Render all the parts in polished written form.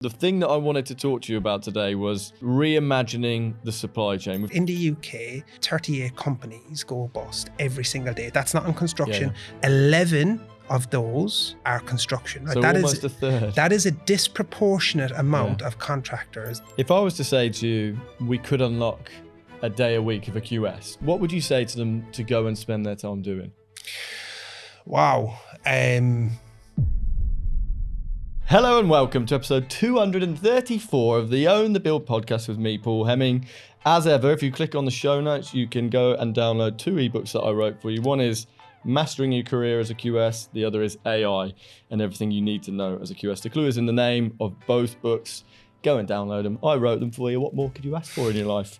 The thing that I wanted to talk to you about today was reimagining the supply chain. In the UK, 38 companies go bust every single day. That's not in construction. 11 of those are construction. So that almost a third. That is a disproportionate amount of contractors. If I was to say to you, we could unlock a day a week of a QS, what would you say to them to go and spend their time doing? Wow. Hello and welcome to episode 234 of the Own the Build podcast with me, Paul Hemming. As ever, if you click on the show notes, you can go and download two ebooks that I wrote for you. One is Mastering Your Career as a QS. The other is AI and Everything You Need to Know as a QS. The clue is in the name of both books. Go and download them. I wrote them for you. What more could you ask for in your life?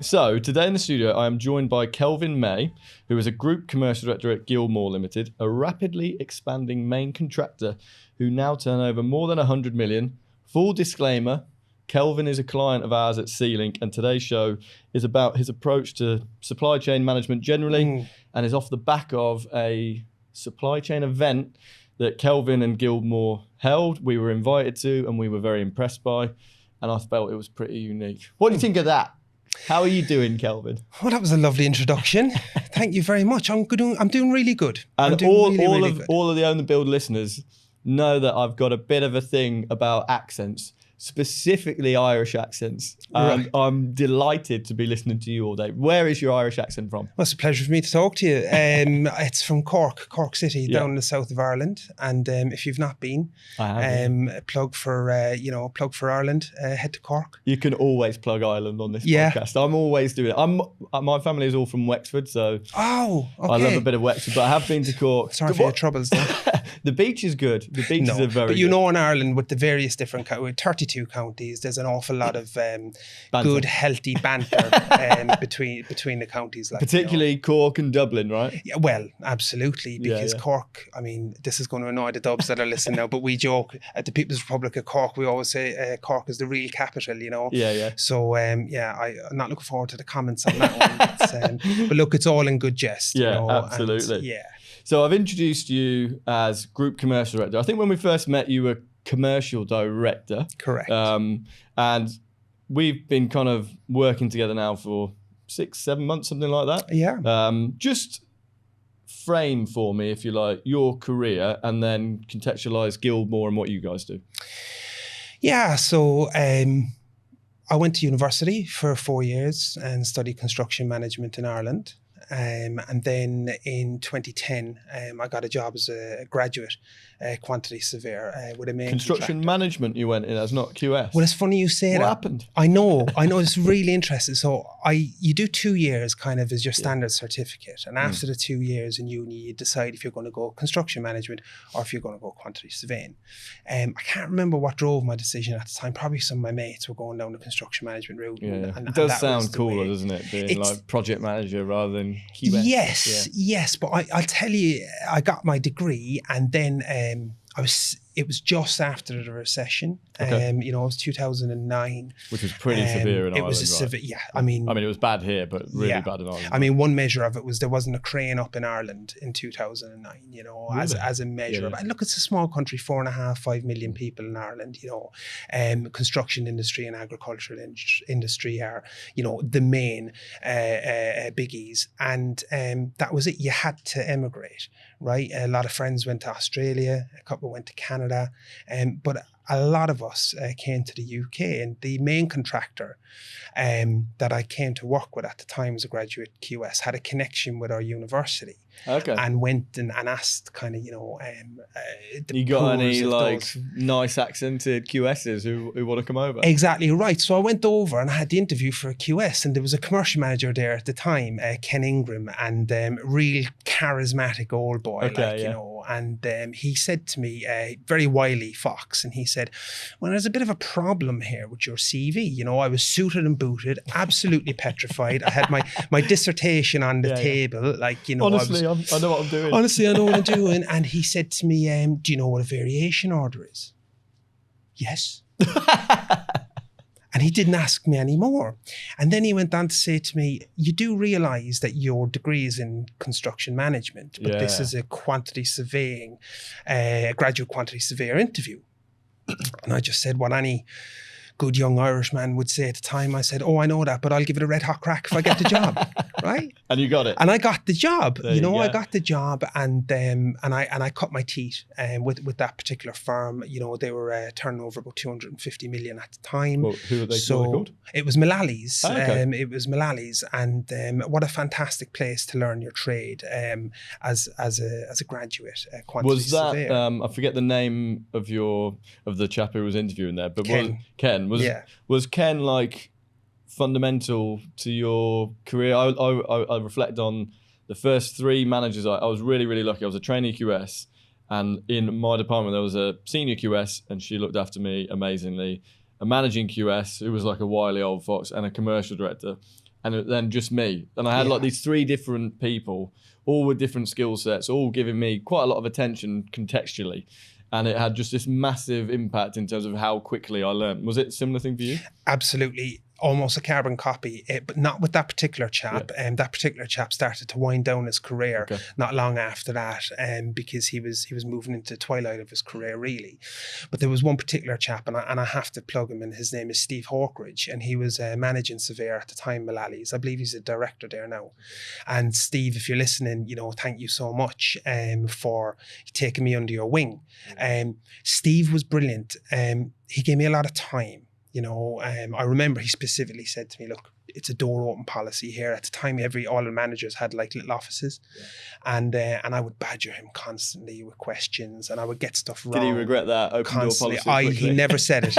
So today in the studio, I am joined by Kelvin Maye, who is a Group Commercial Director at Guildmore Ltd, a rapidly expanding main contractor who now turn over more than 100 million. Full disclaimer, Kelvin is a client of ours at C-Link, and today's show is about his approach to supply chain management generally, and is off the back of a supply chain event that Kelvin and Guildmore held. We were invited to, and we were very impressed by, and I felt it was pretty unique. What do you think of that? How are you doing, Kelvin? Well, that was a lovely introduction. Thank you very much. I'm doing really good. And all of the Own the Build listeners know that I've got a bit of a thing about accents, specifically Irish accents. Right. I'm delighted to be listening to you all day. Where is your Irish accent from? Well, it's a pleasure for me to talk to you. It's from Cork City, down in the south of Ireland. And if you've not been, plug for Ireland, head to Cork. You can always plug Ireland on this podcast. I'm always doing it. My family is all from Wexford, so okay. I love a bit of Wexford, but I have been to Cork. Sorry for your troubles though. The beach is good. The beaches are very good. But in Ireland, with the various different 32 counties, there's an awful lot of good, healthy banter between the counties. Particularly Cork and Dublin, right? Yeah, well, absolutely, because Cork, I mean, this is going to annoy the dubs that are listening now, but we joke at the People's Republic of Cork, we always say Cork is the real capital, you know? Yeah. So, I'm not looking forward to the comments on that one. But look, it's all in good jest. Yeah, you know? absolutely. So I've introduced you as Group Commercial Director. I think when we first met, you were Commercial Director. Correct. And we've been kind of working together now for 6-7 months, something like that. Yeah. Just frame for me, if you like, your career and then contextualize Guildmore and what you guys do. Yeah, so I went to university for 4 years and studied construction management in Ireland. And then in 2010, I got a job as a graduate quantity surveyor with a main construction contractor. Management you went in as, not QS. Well, it's funny you say that. What happened? I know. It's really interesting. So you do 2 years kind of as your standard certificate. And after the 2 years in uni, you decide if you're going to go construction management or if you're going to go quantity surveying. I can't remember what drove my decision at the time. Probably some of my mates were going down the construction management route. And it does sound cooler, doesn't it? Being like project manager rather than QS. Yes. But I'll tell you, I got my degree and then it was just after the recession. It was 2009. Which was pretty severe in Ireland, It was severe, yeah. I mean, it was bad here, but really bad in Ireland. I mean, one measure of it was there wasn't a crane up in Ireland in 2009, really? as a measure of it. And look, it's a small country, 4.5-5 million people in Ireland, construction industry and agricultural industry are, the main biggies. And that was it. You had to emigrate, right? A lot of friends went to Australia, a couple went to Canada, but a lot of us came to the UK, and the main contractor that I came to work with at the time as a graduate QS had a connection with our university. And went and asked kind of, you got any nice accented QSs who want to come over? Exactly right. So I went over and I had the interview for a QS, and there was a commercial manager there at the time, Ken Ingram, and real charismatic old boy, and he said to me, very wily fox, and he said, well, there's a bit of a problem here with your CV. I was suited and booted, absolutely petrified. I had my dissertation on the table, Honestly, I know what I'm doing. Honestly, I know what I'm doing. And he said to me, do you know what a variation order is? Yes. And he didn't ask me anymore. And then he went on to say to me, you do realise that your degree is in construction management, but this is a quantity surveying, graduate quantity surveyor interview. And I just said what any good young Irishman would say at the time. I said, oh, I know that, but I'll give it a red hot crack if I get the job, right? And you got it. And I got the job. There you go. I got the job, and I cut my teeth with that particular firm. They were turning over about 250 million at the time. Well, who were they called? It was Mullally's. Oh, okay. It was Mullally's, and what a fantastic place to learn your trade as a graduate quantity Was that surveyor. I forget the name of the chap who was interviewing there, but Ken. Was Ken like fundamental to your career? I reflect on the first 3 managers. I was really, really lucky. I was a trainee QS, and in my department there was a senior QS, and she looked after me amazingly. A managing QS who was like a wily old fox, and a commercial director, and then just me. And I had like these 3 different people, all with different skill sets, all giving me quite a lot of attention contextually. And it had just this massive impact in terms of how quickly I learned. Was it a similar thing for you? Absolutely. Almost a carbon copy, but not with that particular chap. And that particular chap started to wind down his career not long after that, because he was moving into the twilight of his career, really. But there was one particular chap, and I have to plug him, and his name is Steve Hawkridge, and he was a managing surveyor at the time, Mullally's. I believe he's a director there now. And Steve, if you're listening, thank you so much for taking me under your wing. Steve was brilliant. He gave me a lot of time. I remember he specifically said to me, look, it's a door open policy here. At the time, all the managers had like little offices, and I would badger him constantly with questions, and I would get stuff wrong. Did he regret that open constantly. door policy? He never said it.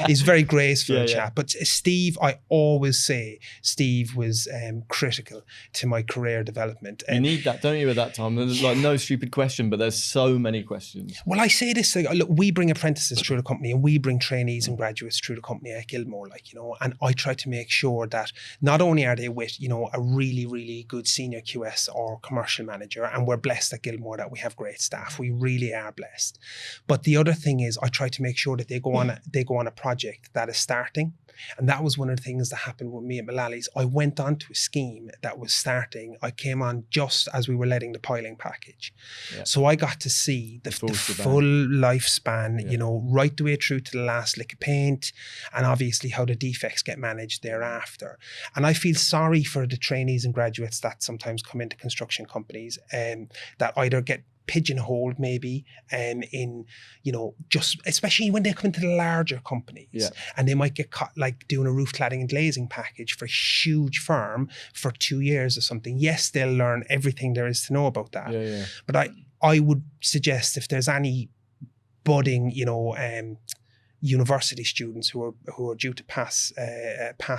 He's a very graceful chap. But Steve, I always say, Steve was critical to my career development. You need that, don't you? At that time, there's like no stupid question, but there's so many questions. Well, I say this: look, we bring apprentices through the company, and we bring trainees and graduates through the company at Guildmore, and I try to make sure that not only are they with, a really, really good senior QS or commercial manager, and we're blessed at Guildmore that we have great staff. We really are blessed. But the other thing is I try to make sure that they go on a project that is starting. And that was one of the things that happened with me at Mullally's. I went on to a scheme that was starting. I came on just as we were letting the piling package. Yeah. So I got to see the full lifespan, right the way through to the last lick of paint, and obviously how the defects get managed thereafter. And I feel sorry for the trainees and graduates that sometimes come into construction companies that either get pigeonholed maybe in just especially when they come into the larger companies, and they might get caught like doing a roof cladding and glazing package for a huge firm for 2 years or something. Yes, they'll learn everything there is to know about that, but I would suggest if there's any budding university students who are due to pass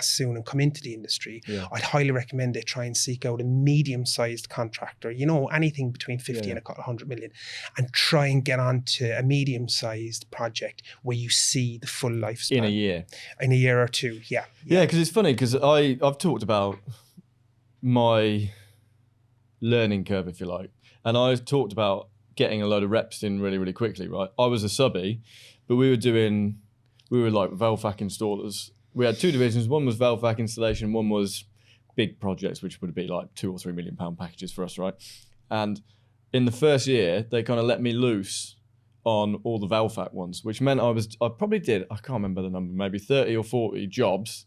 soon and come into the industry, I'd highly recommend they try and seek out a medium-sized contractor, anything between 50 and 100 million, and try and get onto a medium-sized project where you see the full lifespan. In a year or two, yeah. Because it's funny, because I've talked about my learning curve, if you like, and I've talked about getting a load of reps in really, really quickly, right? I was a subby, but we were like Velvac installers. We had 2 divisions. One was Velvac installation, one was big projects, which would be like £2 or £3 million packages for us, right? And in the first year, they kind of let me loose on all the Velvac ones, which meant I probably did, I can't remember the number, maybe 30 or 40 jobs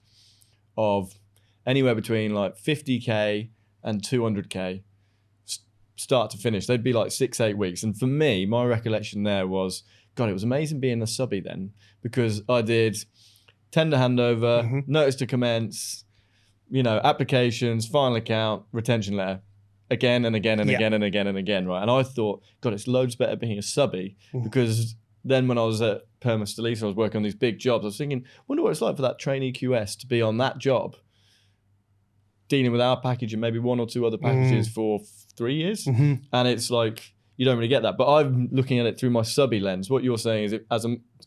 of anywhere between like 50K and 200K, start to finish. They'd be like 6-8 weeks. And for me, my recollection there was, God, it was amazing being a subby then, because I did tender handover, notice to commence, applications, final account, retention letter, again and again and again and again and again, right? And I thought, God, it's loads better being a subby, because then when I was at Perma Stolisa, I was working on these big jobs. I was thinking, wonder what it's like for that trainee QS to be on that job, dealing with our package and maybe 1 or 2 other packages for 3 years. And it's like, you don't really get that. But I'm looking at it through my subby lens. What you're saying is,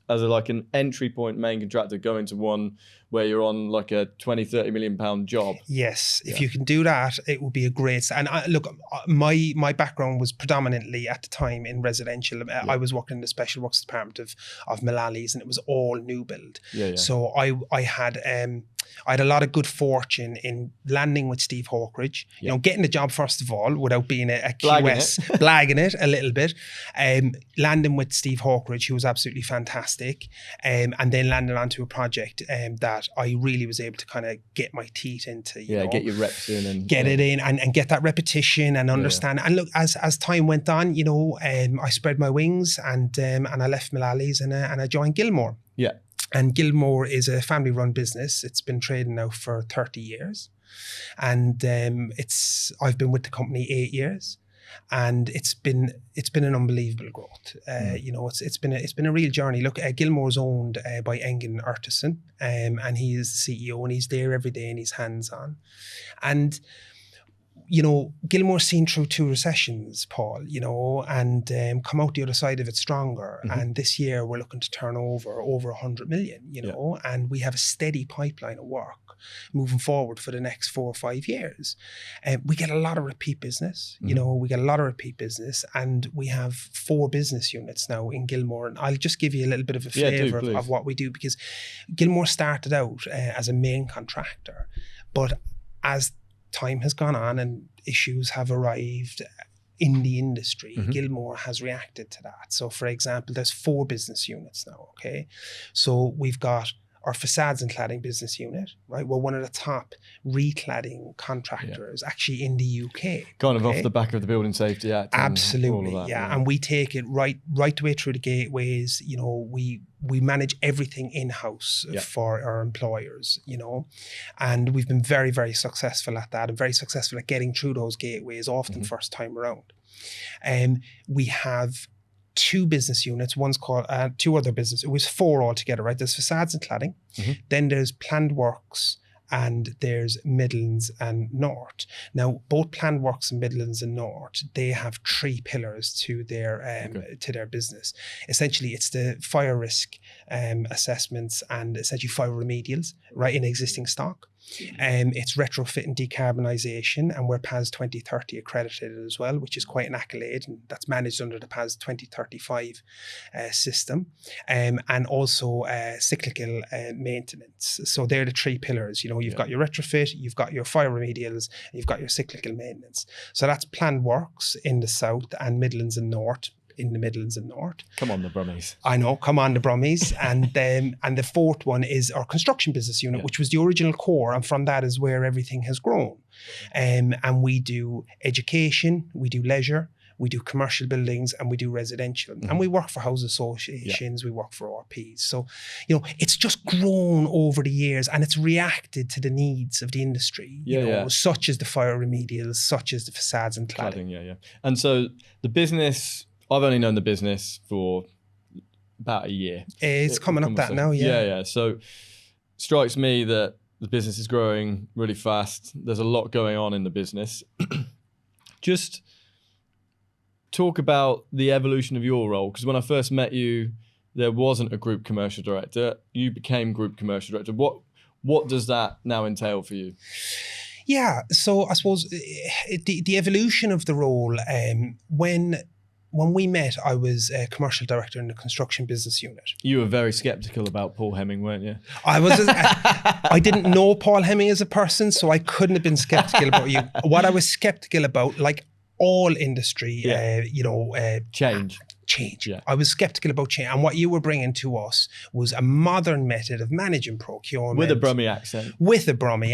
as like an entry point main contractor going to one where you're on like a 20-30 million pound job. Yes, if you can do that, it would be a great. And look, my background was predominantly at the time in residential. I was working in the special works department of Mullally's, and it was all new build. So I had I had a lot of good fortune in landing with Steve Hawkridge, you know, getting the job first of all without being a QS, blagging it a little bit. Landing with Steve Hawkridge, who was absolutely fantastic, and then landing onto a project that I really was able to kind of get my teeth into. You know, get your reps in and get it in and get that repetition and understand. And look, as time went on, you know, I spread my wings and I left Mullally's and I joined Guildmore. Yeah. And Guildmore is a family-run business. It's been trading now for 30 years. And I've been with the company 8 years. And it's been an unbelievable growth. You know, it's been a real journey. Look, Guildmore's owned by Engen Urtasun, and he is the CEO, and he's there every day and he's hands-on. And you know, Guildmore's seen through 2 recessions, Paul, you know, and come out the other side of it stronger. And this year we're looking to turn over 100 million, you know, and we have a steady pipeline of work moving forward for the next 4 or 5 years. We get a lot of repeat business, you know, and we have 4 business units now in Guildmore. And I'll just give you a little bit of a flavour of what we do, because Guildmore started out as a main contractor, but as time has gone on and issues have arrived in the industry, Guildmore has reacted to that. So for example, there's 4 business units now, okay? So we've got our facades and cladding business unit, right? We're one of the top recladding contractors actually in the UK. Kind of off the back of the Building Safety Act. Absolutely, all of that, yeah. And we take it right the way through the gateways. You know, we manage everything in-house for our employers, you know, and we've been very, very successful at that and very successful at getting through those gateways, often first time around. We have 2 business units. One's called 2 other business. It was 4 altogether, right? There's facades and cladding. Then there's planned works, and there's Midlands and North. Now, both planned works and Midlands and North, they have 3 pillars to their business. Essentially, it's the fire risk assessments and essentially fire remedials, right, in existing stock. It's retrofit and decarbonisation, and we're PAS 2030 accredited as well, which is quite an accolade, and that's managed under the PAS 2035 system, and also cyclical maintenance. So they're the 3 pillars. You know, you've got your retrofit, you've got your fire remedials, and you've got your cyclical maintenance. So that's planned works in the south and Midlands and North. In the Midlands and North. Come on, the Brummies. I know, come on, the Brummies. And the 4th one is our construction business unit, which was the original core. And from that is where everything has grown. And we do education, we do leisure, we do commercial buildings, and we do residential. And we work for house associations, we work for RPs. So, you know, it's just grown over the years, and it's reacted to the needs of the industry, you know, such as the fire remedials, such as the facades and cladding. And so the business, I've only known the business for about a year. It's coming up that now, Yeah. So strikes me that the business is growing really fast. There's a lot going on in the business. Just talk about the evolution of your role, because when I first met you, there wasn't a group commercial director. You became group commercial director. What does that now entail for you? Yeah, so I suppose the evolution of the role, when we met, I was a commercial director in the construction business unit. You were very skeptical about Paul Hemming, weren't you? I was. I didn't know Paul Hemming as a person, so I couldn't have been skeptical about you. What I was skeptical about, like all industry, change. Yeah. I was skeptical about change. And what you were bringing to us was a modern method of managing procurement. With a Brummie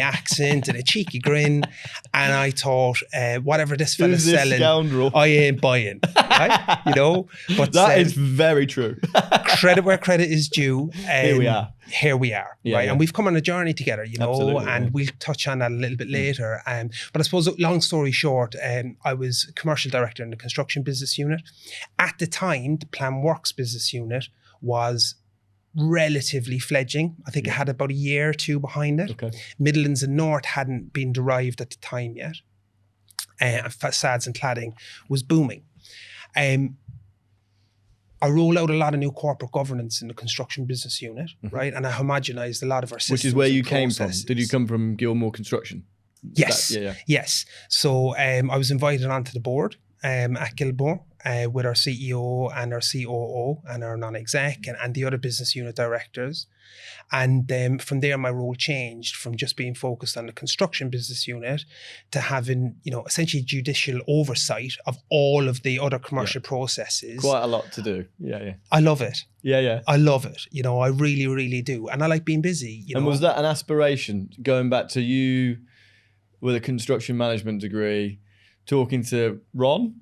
accent. And a cheeky grin. And I thought, whatever this fella's selling, scoundrel? I ain't buying. Right? You know? But that is very true. Credit where credit is due. Here we are. Right? And we've come on a journey together, you know, absolutely, and we'll touch on that a little bit later. But I suppose, long story short, I was commercial director in the construction business unit. At the time, the Plan Works business unit was relatively fledgling. I think it had about a year or 2 behind it. Okay. Midlands and North hadn't been derived at the time yet. And facades and cladding was booming. I rolled out a lot of new corporate governance in the construction business unit, right? And I homogenized a lot of our systems. Which is where you came from. Did you come from Guildmore Construction? Yes. Yes. So I was invited onto the board at Guildmore with our CEO and our COO and our non-exec and the other business unit directors. And from there, my role changed from just being focused on the construction business unit to having, essentially judicial oversight of all of the other commercial processes. Quite a lot to do. Yeah. I love it. Yeah. I love it. I really, really do. And I like being busy. And was that an aspiration, going back to you with a construction management degree, talking to Ron?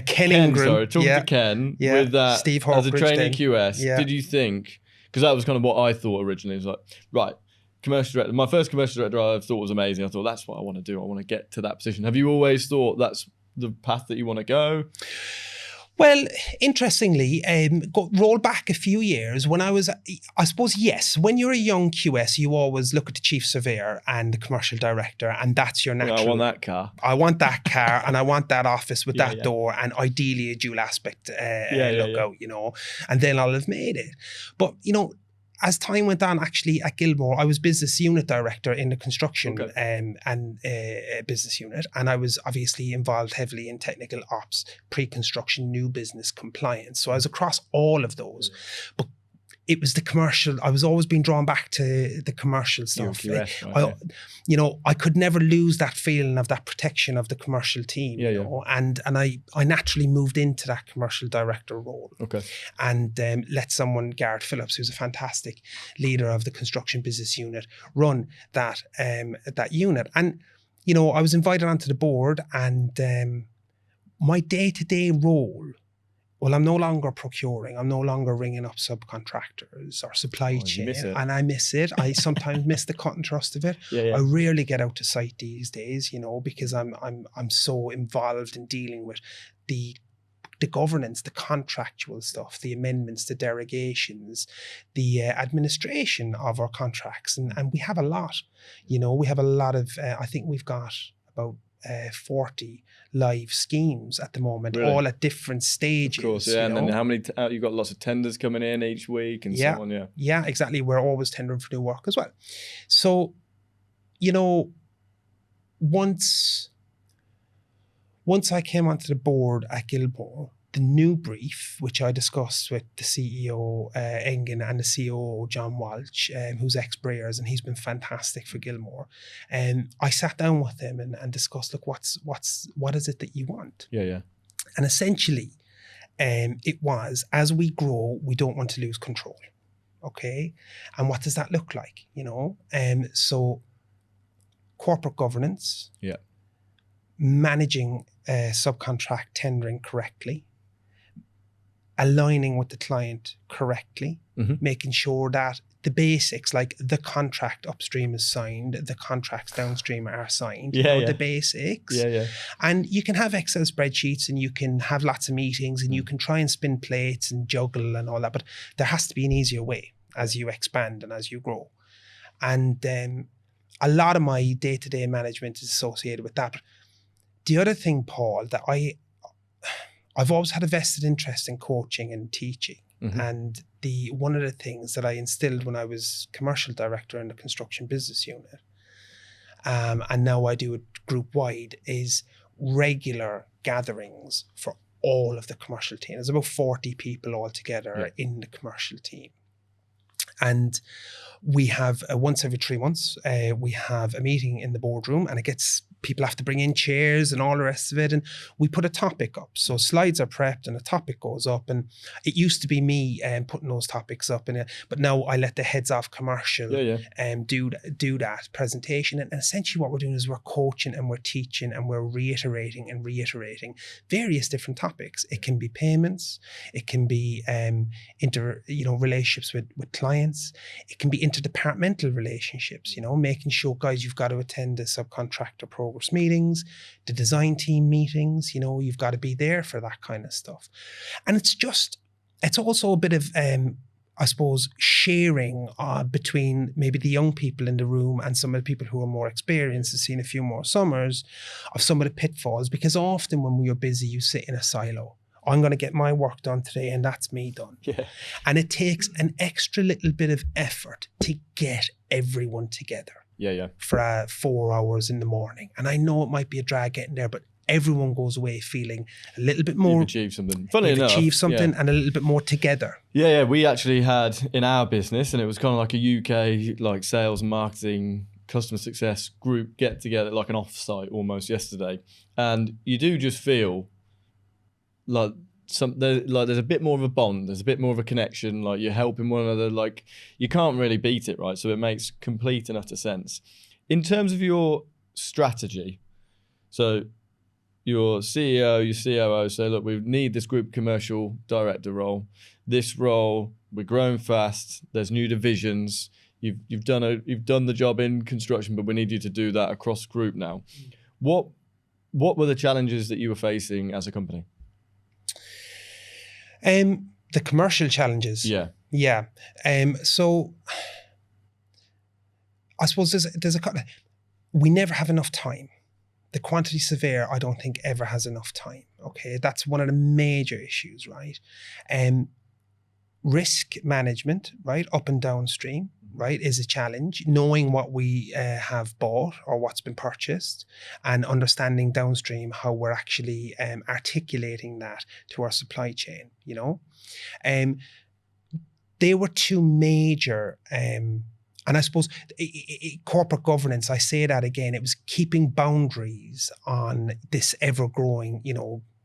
Ken Ingram. Talking to Ken with that Steve as a Hawkridge trainee then. QS. Yeah. Did you think, because that was kind of what I thought originally, it was like, right, commercial director. My first commercial director I thought was amazing. I thought, that's what I want to do. I want to get to that position. Have you always thought that's the path that you want to go? Well, interestingly, roll back a few years when I suppose, yes, when you're a young QS, you always look at the chief surveyor and the commercial director, and that's your natural. I want that car. I want that car, and I want that office with that door, and ideally a dual aspect lookout, and then I'll have made it. But, as time went on, actually at Guildmore, I was business unit director in the construction business unit. And I was obviously involved heavily in technical ops, pre-construction, new business compliance. So I was across all of those. But it was the commercial. I was always being drawn back to the commercial stuff. QS, right, I could never lose that feeling of that protection of the commercial team. And I naturally moved into that commercial director role. Okay. And let someone, Garrett Phillips, who's a fantastic leader of the construction business unit, run that unit. And I was invited onto the board, and my day-to-day role. Well, I'm no longer procuring. I'm no longer ringing up subcontractors or supply chain, and I miss it. I sometimes miss the cut and thrust of it. I rarely get out to site these days, because I'm so involved in dealing with the governance, the contractual stuff, the amendments, the derogations, the administration of our contracts, and we have a lot. We have a lot of. I think we've got about 40 live schemes at the moment, all at different stages. Of course, and then how many, you've got lots of tenders coming in each week and so on, Yeah, exactly. We're always tendering for new work as well. So, once I came onto the board at Guildmore, the new brief, which I discussed with the CEO, Engen, and the COO, John Walsh, who's ex-Breyers, and he's been fantastic for Guildmore. I sat down with him and discussed, look, what is it that you want? Yeah. And essentially, it was, as we grow, we don't want to lose control. Okay? And what does that look like? So corporate governance, managing subcontract tendering correctly, aligning with the client correctly, making sure that the basics, like the contract upstream is signed, the contracts downstream are signed, the basics. And you can have Excel spreadsheets, and you can have lots of meetings, and you can try and spin plates and juggle and all that, but there has to be an easier way as you expand and as you grow. And a lot of my day-to-day management is associated with that. But the other thing, Paul, that I've always had a vested interest in coaching and teaching. And one of the things that I instilled when I was commercial director in the construction business unit, and now I do it group wide, is regular gatherings for all of the commercial team. There's about 40 people altogether in the commercial team. And we have once every 3 months, we have a meeting in the boardroom, and people have to bring in chairs and all the rest of it. And we put a topic up. So slides are prepped and a topic goes up. And it used to be me putting those topics up. But now I let the heads off commercial do that presentation. And essentially what we're doing is we're coaching and we're teaching and we're reiterating various different topics. It can be payments. It can be relationships with clients. It can be interdepartmental relationships, making sure, guys, you've got to attend the subcontractor progress meetings, the design team meetings, you've got to be there for that kind of stuff. And it's also a bit of, I suppose, sharing between maybe the young people in the room and some of the people who are more experienced and seen a few more summers of some of the pitfalls, because often when we are busy, you sit in a silo. I'm going to get my work done today and that's me done. And it takes an extra little bit of effort to get everyone together. For 4 hours in the morning. And I know it might be a drag getting there, but everyone goes away feeling a little bit more. You've achieved something. Funny enough. Achieved something and a little bit more together. Yeah. We actually had in our business, and it was kind of like a UK like sales, marketing, customer success group get together, like an off-site almost yesterday. And you do just feel like there's a bit more of a bond, there's a bit more of a connection, like you're helping one another, like you can't really beat it, right? So it makes complete and utter sense. In terms of your strategy, so your CEO, your COO say, look, we need this group commercial director role. This role, we're growing fast, there's new divisions, you've done the job in construction, but we need you to do that across group now. What were the challenges that you were facing as a company? The commercial challenges. Yeah. So I suppose there's a couple. We never have enough time. The quantity surveyor, I don't think, ever has enough time. Okay, that's one of the major issues, right? Risk management, right, up and downstream, right, is a challenge. Knowing what we have bought or what's been purchased, and understanding downstream how we're actually articulating that to our supply chain. You know, they were two major. And I suppose corporate governance, I say that again, it was keeping boundaries on this ever-growing,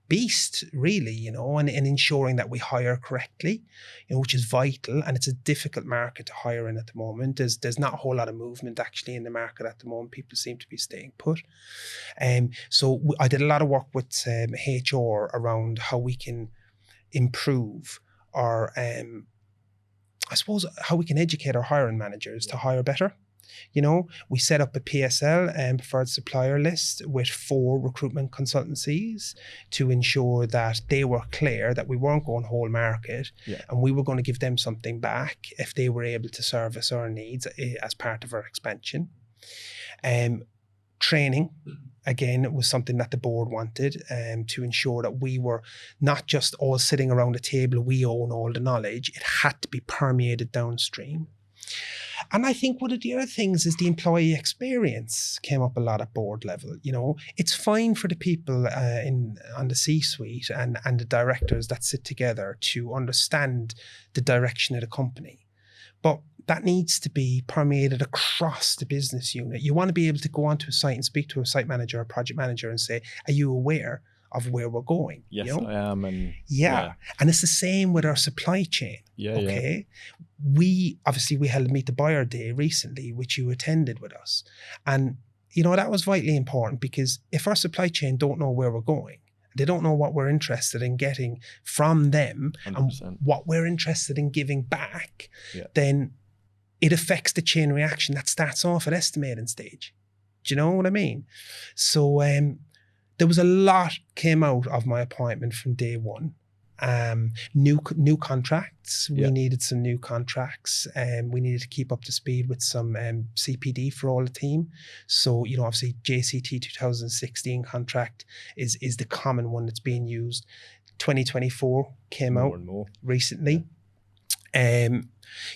beast, really, and ensuring that we hire correctly, which is vital. And it's a difficult market to hire in at the moment. There's not a whole lot of movement actually in the market at the moment. People seem to be staying put. So I did a lot of work with HR around how we can improve our I suppose how we can educate our hiring managers to hire better. We set up a PSL, preferred supplier list, with 4 recruitment consultancies to ensure that they were clear that we weren't going whole market, and we were going to give them something back if they were able to service our needs as part of our expansion. Training, again, was something that the board wanted, to ensure that we were not just all sitting around a table, we own all the knowledge. It had to be permeated downstream. And I think one of the other things is the employee experience came up a lot at board level. It's fine for the people on the C-suite and the directors that sit together to understand the direction of the company. But that needs to be permeated across the business unit. You want to be able to go onto a site and speak to a site manager or project manager and say, are you aware of where we're going? Yes, I am. And and it's the same with our supply chain. We held a Meet the Buyer Day recently, which you attended with us. And, that was vitally important, because if our supply chain don't know where we're going, they don't know what we're interested in getting from them 100%. And what we're interested in giving back, then it affects the chain reaction that starts off at estimating stage. Do you know what I mean? So there was a lot came out of my appointment from day one. New contracts. We needed some new contracts, and we needed to keep up to speed with some CPD for all the team. So obviously JCT 2016 contract is the common one that's being used. 2024 came more out and more recently. And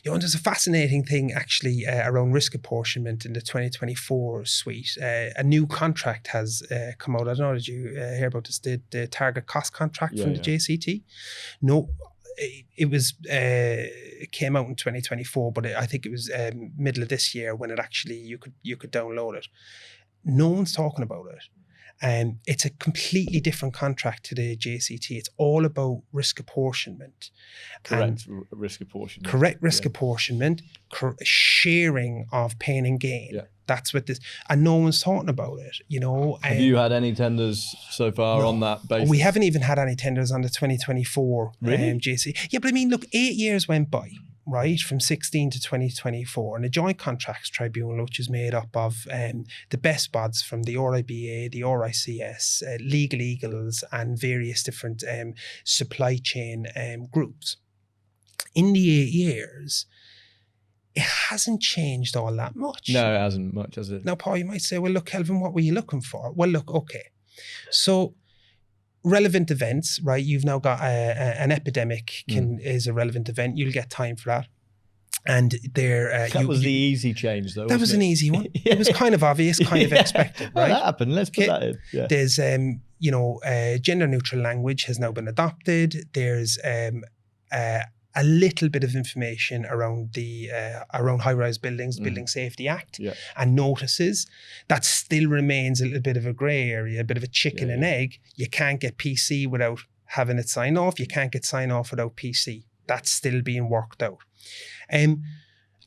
there's a fascinating thing actually around risk apportionment in the 2024 suite. A new contract has come out. I don't know, did you hear about this? The target cost contract from the JCT? No, it came out in 2024, but I think it was middle of this year when it actually you could download it. No one's talking about it. It's a completely different contract to the JCT. It's all about risk apportionment. Correct risk apportionment. Correct risk apportionment, sharing of pain and gain. Yeah. That's what this, and no one's talking about it, Have you had any tenders so far on that basis? We haven't even had any tenders on the 2024 JCT. Yeah, but I mean, look, 8 years went by. Right, from 16 to 2024, and the Joint Contracts Tribunal, which is made up of the best bods from the RIBA, the RICS, Legal Eagles, and various different supply chain groups. In the 8 years, it hasn't changed all that much. No, it hasn't much, has it? Now, Paul, you might say, well, look, Kelvin, what were you looking for? Well, look, okay. So relevant events, right? You've now got an epidemic is a relevant event. You'll get time for that. And there, that was the easy change, though. That was an easy one. It was kind of obvious, kind of expected, right? That happened. Let's put that in. Yeah. There's gender neutral language has now been adopted. There's a little bit of information around the around high-rise buildings, Building Safety Act, and notices. That still remains a little bit of a grey area, a bit of a chicken and egg. You can't get PC without having it sign off. You can't get sign off without PC. That's still being worked out.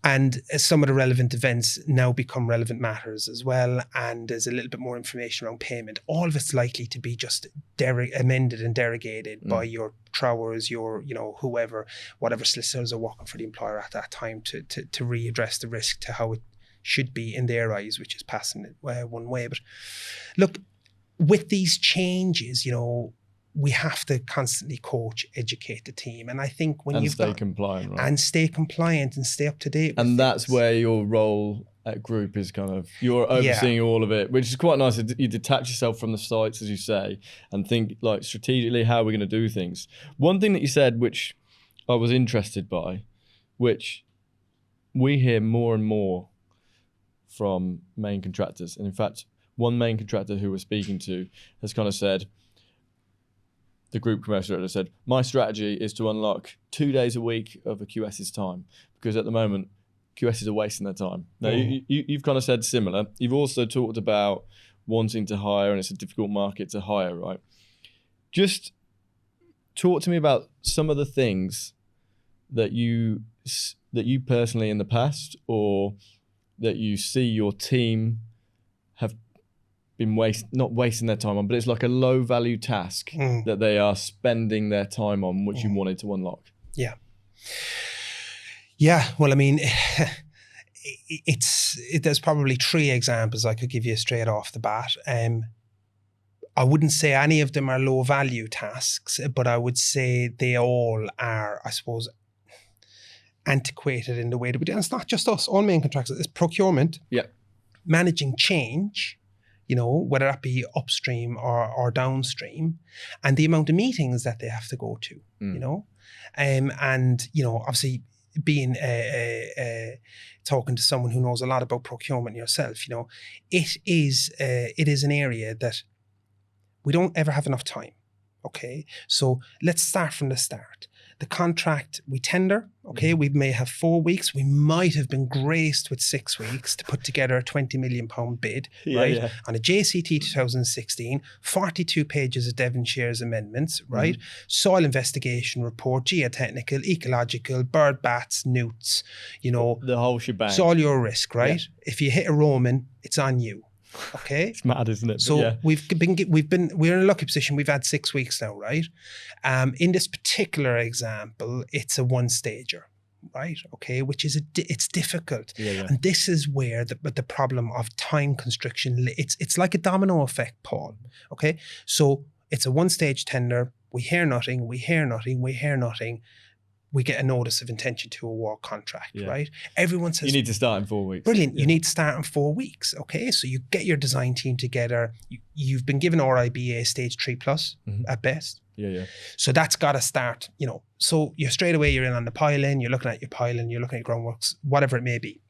And some of the relevant events now become relevant matters as well. And there's a little bit more information around payment. All of it's likely to be just amended and derogated by your trowers, your, whoever, whatever solicitors are working for the employer at that time to readdress the risk to how it should be in their eyes, which is passing it one way. But look, with these changes, we have to constantly coach, educate the team. And I think when stay compliant, right? And stay compliant and stay up to date. And that's where your role at Group is you're overseeing all of it, which is quite nice. You detach yourself from the sites, as you say, and think like strategically how we're going to do things. One thing that you said, which I was interested by, which we hear more and more from main contractors. And in fact, one main contractor who we're speaking to has kind of said, the group commercial director said, my strategy is to unlock 2 days a week of a QS's time, because at the moment, QSs are wasting their time. Now, you've kind of said similar. You've also talked about wanting to hire, and it's a difficult market to hire, right? Just talk to me about some of the things that you personally in the past, or that you see your team have been not wasting their time on, but it's like a low value task that they are spending their time on, which you wanted to unlock. Well, I mean, there's probably 3 examples I could give you straight off the bat. I wouldn't say any of them are low value tasks, but I would say they all are, I suppose, antiquated in the way that we do. And it's not just us, all main contractors. It's procurement, managing change, whether that be upstream or downstream, and the amount of meetings that they have to go to, obviously being talking to someone who knows a lot about procurement yourself, it is an area that we don't ever have enough time. Okay, so let's start from the start. The contract we tender, we may have 4 weeks. We might have been graced with 6 weeks to put together a £20 million bid, right? On a JCT 2016, 42 pages of Devonshire's amendments, right? Soil investigation report, geotechnical, ecological, bird bats, newts, the whole shebang. It's all your risk, right? If you hit a Roman, it's on you. Okay, it's mad, isn't it? So we're in a lucky position. We've had 6 weeks now, right? In this particular example, it's a one-stager, right? Okay, which is it's difficult, and this is where the problem of time constriction. It's like a domino effect, Paul. Okay, so it's a one-stage tender. We hear nothing. We hear nothing. We hear nothing. We get a notice of intention to award contract, right? Everyone says, you need to start in 4 weeks. Brilliant. You need to start in 4 weeks. Okay. So you get your design team together. You've been given RIBA stage 3+ at best. So that's got to start, so you're straight away, you're in on the pile-in, you're looking at your pile-in, you're looking at your groundworks, whatever it may be.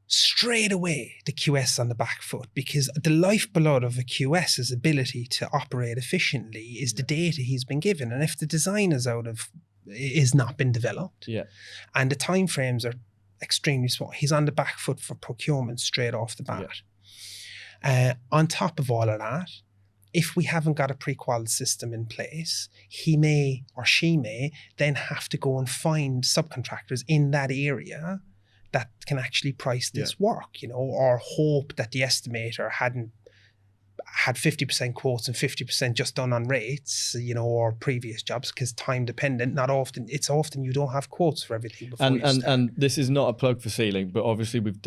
Straight away, the QS on the back foot, because the lifeblood of a QS's ability to operate efficiently is the data he's been given. And if the design is not been developed, and the timeframes are extremely small, he's on the back foot for procurement straight off the bat. On top of all of that, if we haven't got a pre-qual system in place, he may or she may then have to go and find subcontractors in that area that can actually price this work, or hope that the estimator had 50% quotes and 50% just done on rates, or previous jobs, because time dependent. It's often you don't have quotes for everything before you start. And this is not a plug for Ceiling, but obviously we've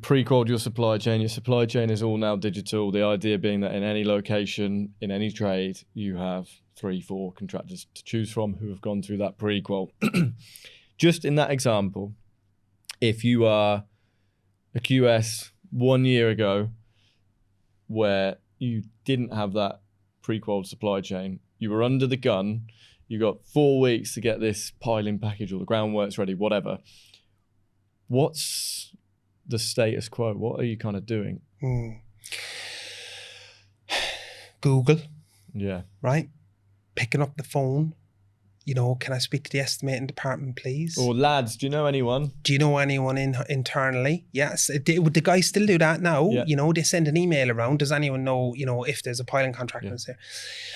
pre-qualified your supply chain. Your supply chain is all now digital. The idea being that in any location, in any trade, you have 3-4 contractors to choose from who have gone through that pre-qual. Just in that example, if you are a QS 1 year ago where you didn't have that pre-qual supply chain, you were under the gun, you got 4 weeks to get this piling package or the groundworks ready, whatever. What's the status quo? What are you kind of doing? Google, Yeah. right? Picking up the phone. You know, can I speak to the estimating department, please? Or lads, do you know anyone? Do you know anyone internally? Yes. Would the guys still do that now? Yeah. You know, they send an email around. Does anyone know, you know, if there's a piling contractor there?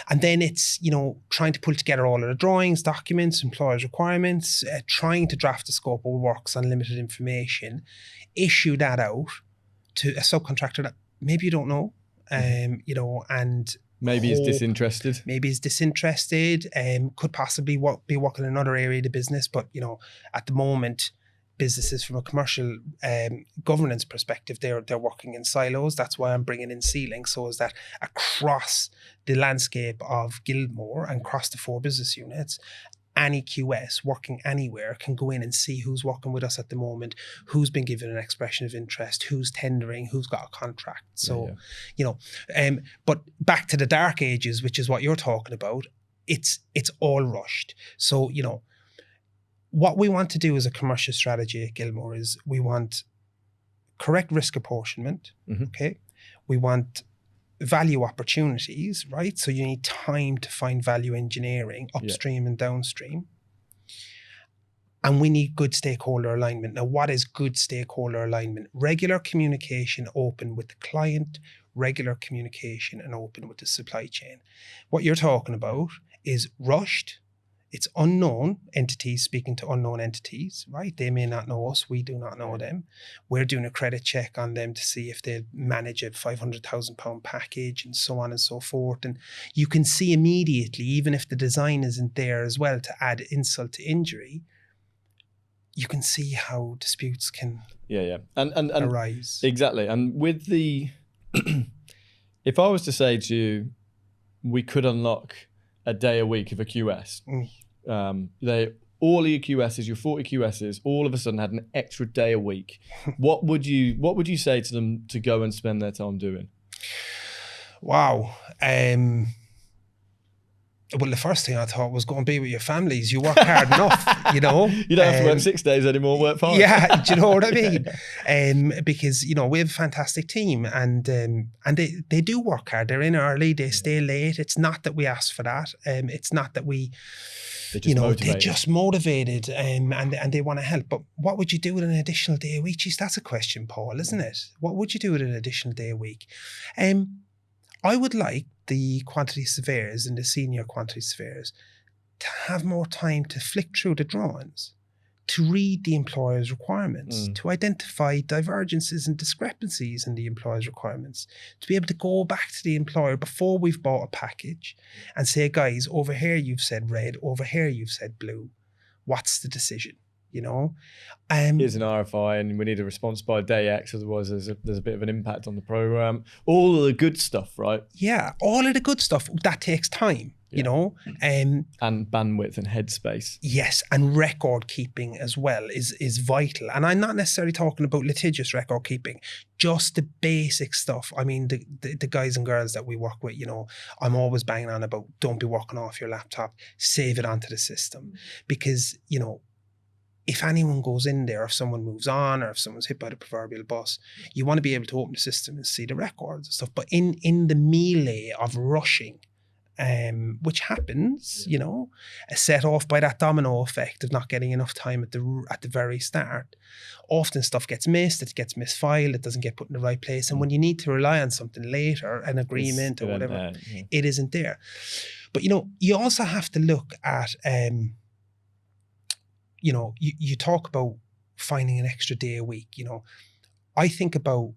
And then it's, you know, trying to pull together all of the drawings, documents, employers' requirements, trying to draft a scope of works on limited information, issue that out to a subcontractor that maybe you don't know, you know, and maybe he's disinterested. Maybe he's disinterested, could possibly be working in another area of the business. But, you know, at the moment, businesses from a commercial governance perspective, they're working in silos. That's why I'm bringing in Sealing, so is that across the landscape of Guildmore and across the 4 business units, any QS working anywhere can go in and see who's working with us at the moment, who's been given an expression of interest, who's tendering, who's got a contract. So, you know, but back to the dark ages, which is what you're talking about, it's all rushed. So, you know, what we want to do as a commercial strategy at Guildmore is we want correct risk apportionment, okay? We want value opportunities, right? So you need time to find value engineering upstream and downstream. And we need good stakeholder alignment. Now, what is good stakeholder alignment? Regular communication open with the client, regular communication and open with the supply chain. What you're talking about is rushed. It's unknown entities speaking to unknown entities, right? They may not know us. We do not know them. We're doing a credit check on them to see if they manage a £500,000 package and so on and so forth. And you can see immediately, even if the design isn't there as well to add insult to injury, you can see how disputes can and arise. Exactly. And with the, if I was to say to you, we could unlock a day a week of a QS. All your QSs, your 40 QSs, all of a sudden had an extra day a week. What would you say to them to go and spend their time doing? Wow. Well, the first thing I thought was go and be with your families. You work hard enough, you know. You don't have to work 6 days anymore, work 5. Yeah, do you know what I mean? Because, you know, we have a fantastic team and they do work hard. They're in early, they stay late. It's not that we ask for that. It's not that we, they're just motivated and they want to help. But what would you do with an additional day a week? Geez, that's a question, Paul, isn't it? What would you do with an additional day a week? I would like the quantity surveyors and the senior quantity surveyors to have more time to flick through the drawings, to read the employer's requirements, to identify divergences and discrepancies in the employer's requirements, to be able to go back to the employer before we've bought a package and say, guys, over here you've said red, over here you've said blue. What's the decision? You know, here's an RFI and we need a response by day X, otherwise there's a bit of an impact on the program. All of the good stuff, right? Yeah, all of the good stuff that takes time, you know, and bandwidth and headspace. Yes, and record keeping as well is vital. And I'm not necessarily talking about litigious record keeping, just the basic stuff. I mean, the guys and girls that we work with, you know, I'm always banging on about don't be working off your laptop, save it onto the system, because, you know, if anyone goes in there, if someone moves on or if someone's hit by the proverbial bus, you want to be able to open the system and see the records and stuff. But in the melee of rushing, which happens, you know, set off by that domino effect of not getting enough time at the very start, often stuff gets missed, it gets misfiled, it doesn't get put in the right place. And when you need to rely on something later, an agreement or whatever, it isn't there. But, you know, you also have to look at... you know, you talk about finding an extra day a week, you know. I think about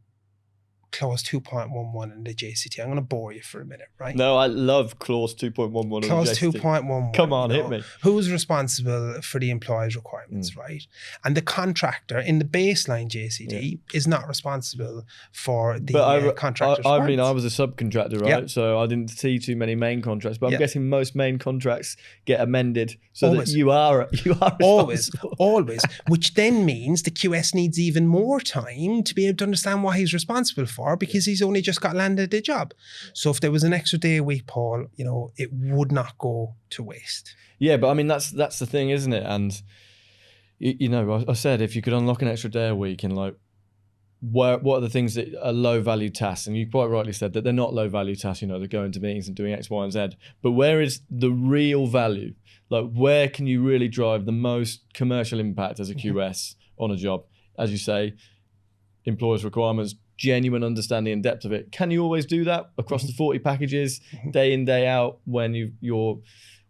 clause 2.11 in the JCT. I'm going to bore you for a minute, right? No, I love clause 2.11. Clause 2.11. Come on, hit me. Who's responsible for the employer's requirements, right? And the contractor in the baseline JCT is not responsible for the contractor's I mean, I was a subcontractor, right? Yeah. So I didn't see too many main contracts, but I'm guessing most main contracts get amended so that you are responsible. Always. Which then means the QS needs even more time to be able to understand what he's responsible for, because he's only just got landed the job. So if there was an extra day a week, Paul, you know, it would not go to waste. Yeah, but I mean, that's the thing, isn't it? And, you know, I said if you could unlock an extra day a week and like what are the things that are low value tasks? And you quite rightly said that they're not low value tasks, you know, they're going to meetings and doing X, Y, and Z. But where is the real value? Like, where can you really drive the most commercial impact as a QS on a job? As you say, employers' requirements, genuine understanding and depth of it. Can you always do that across the 40 packages, day in, day out, when you're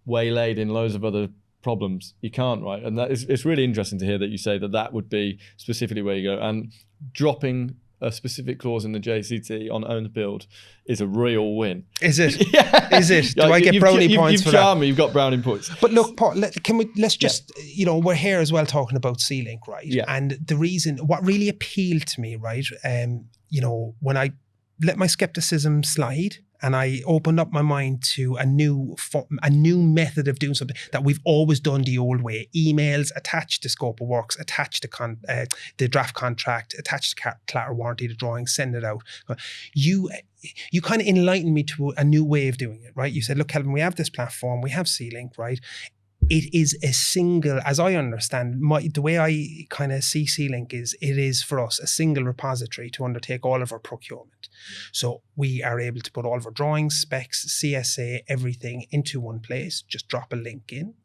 waylaid in loads of other problems? You can't, right? And it's really interesting to hear that you say that would be specifically where you go. And dropping a specific clause in the JCT on own the build is a real win. Is it? Yeah. Is it? Do I get brownie points for that? You've charmed me. You've got brownie points. But look, Paul, let's just, you know, we're here as well talking about C-Link, right? Yeah. And the reason, what really appealed to me, right, you know, when I let my skepticism slide and I opened up my mind to a new method of doing something that we've always done the old way: emails, attached to scope of works, attached to the draft contract, attached to collateral warranty, the drawing, send it out. You kind of enlightened me to a new way of doing it, right? You said, look, Kelvin, we have this platform, we have C-Link, right? It is a single, as I understand, the way I kind of see C-Link is, it is for us a single repository to undertake all of our procurement. So we are able to put all of our drawings, specs, CSA, everything into one place, just drop a link in,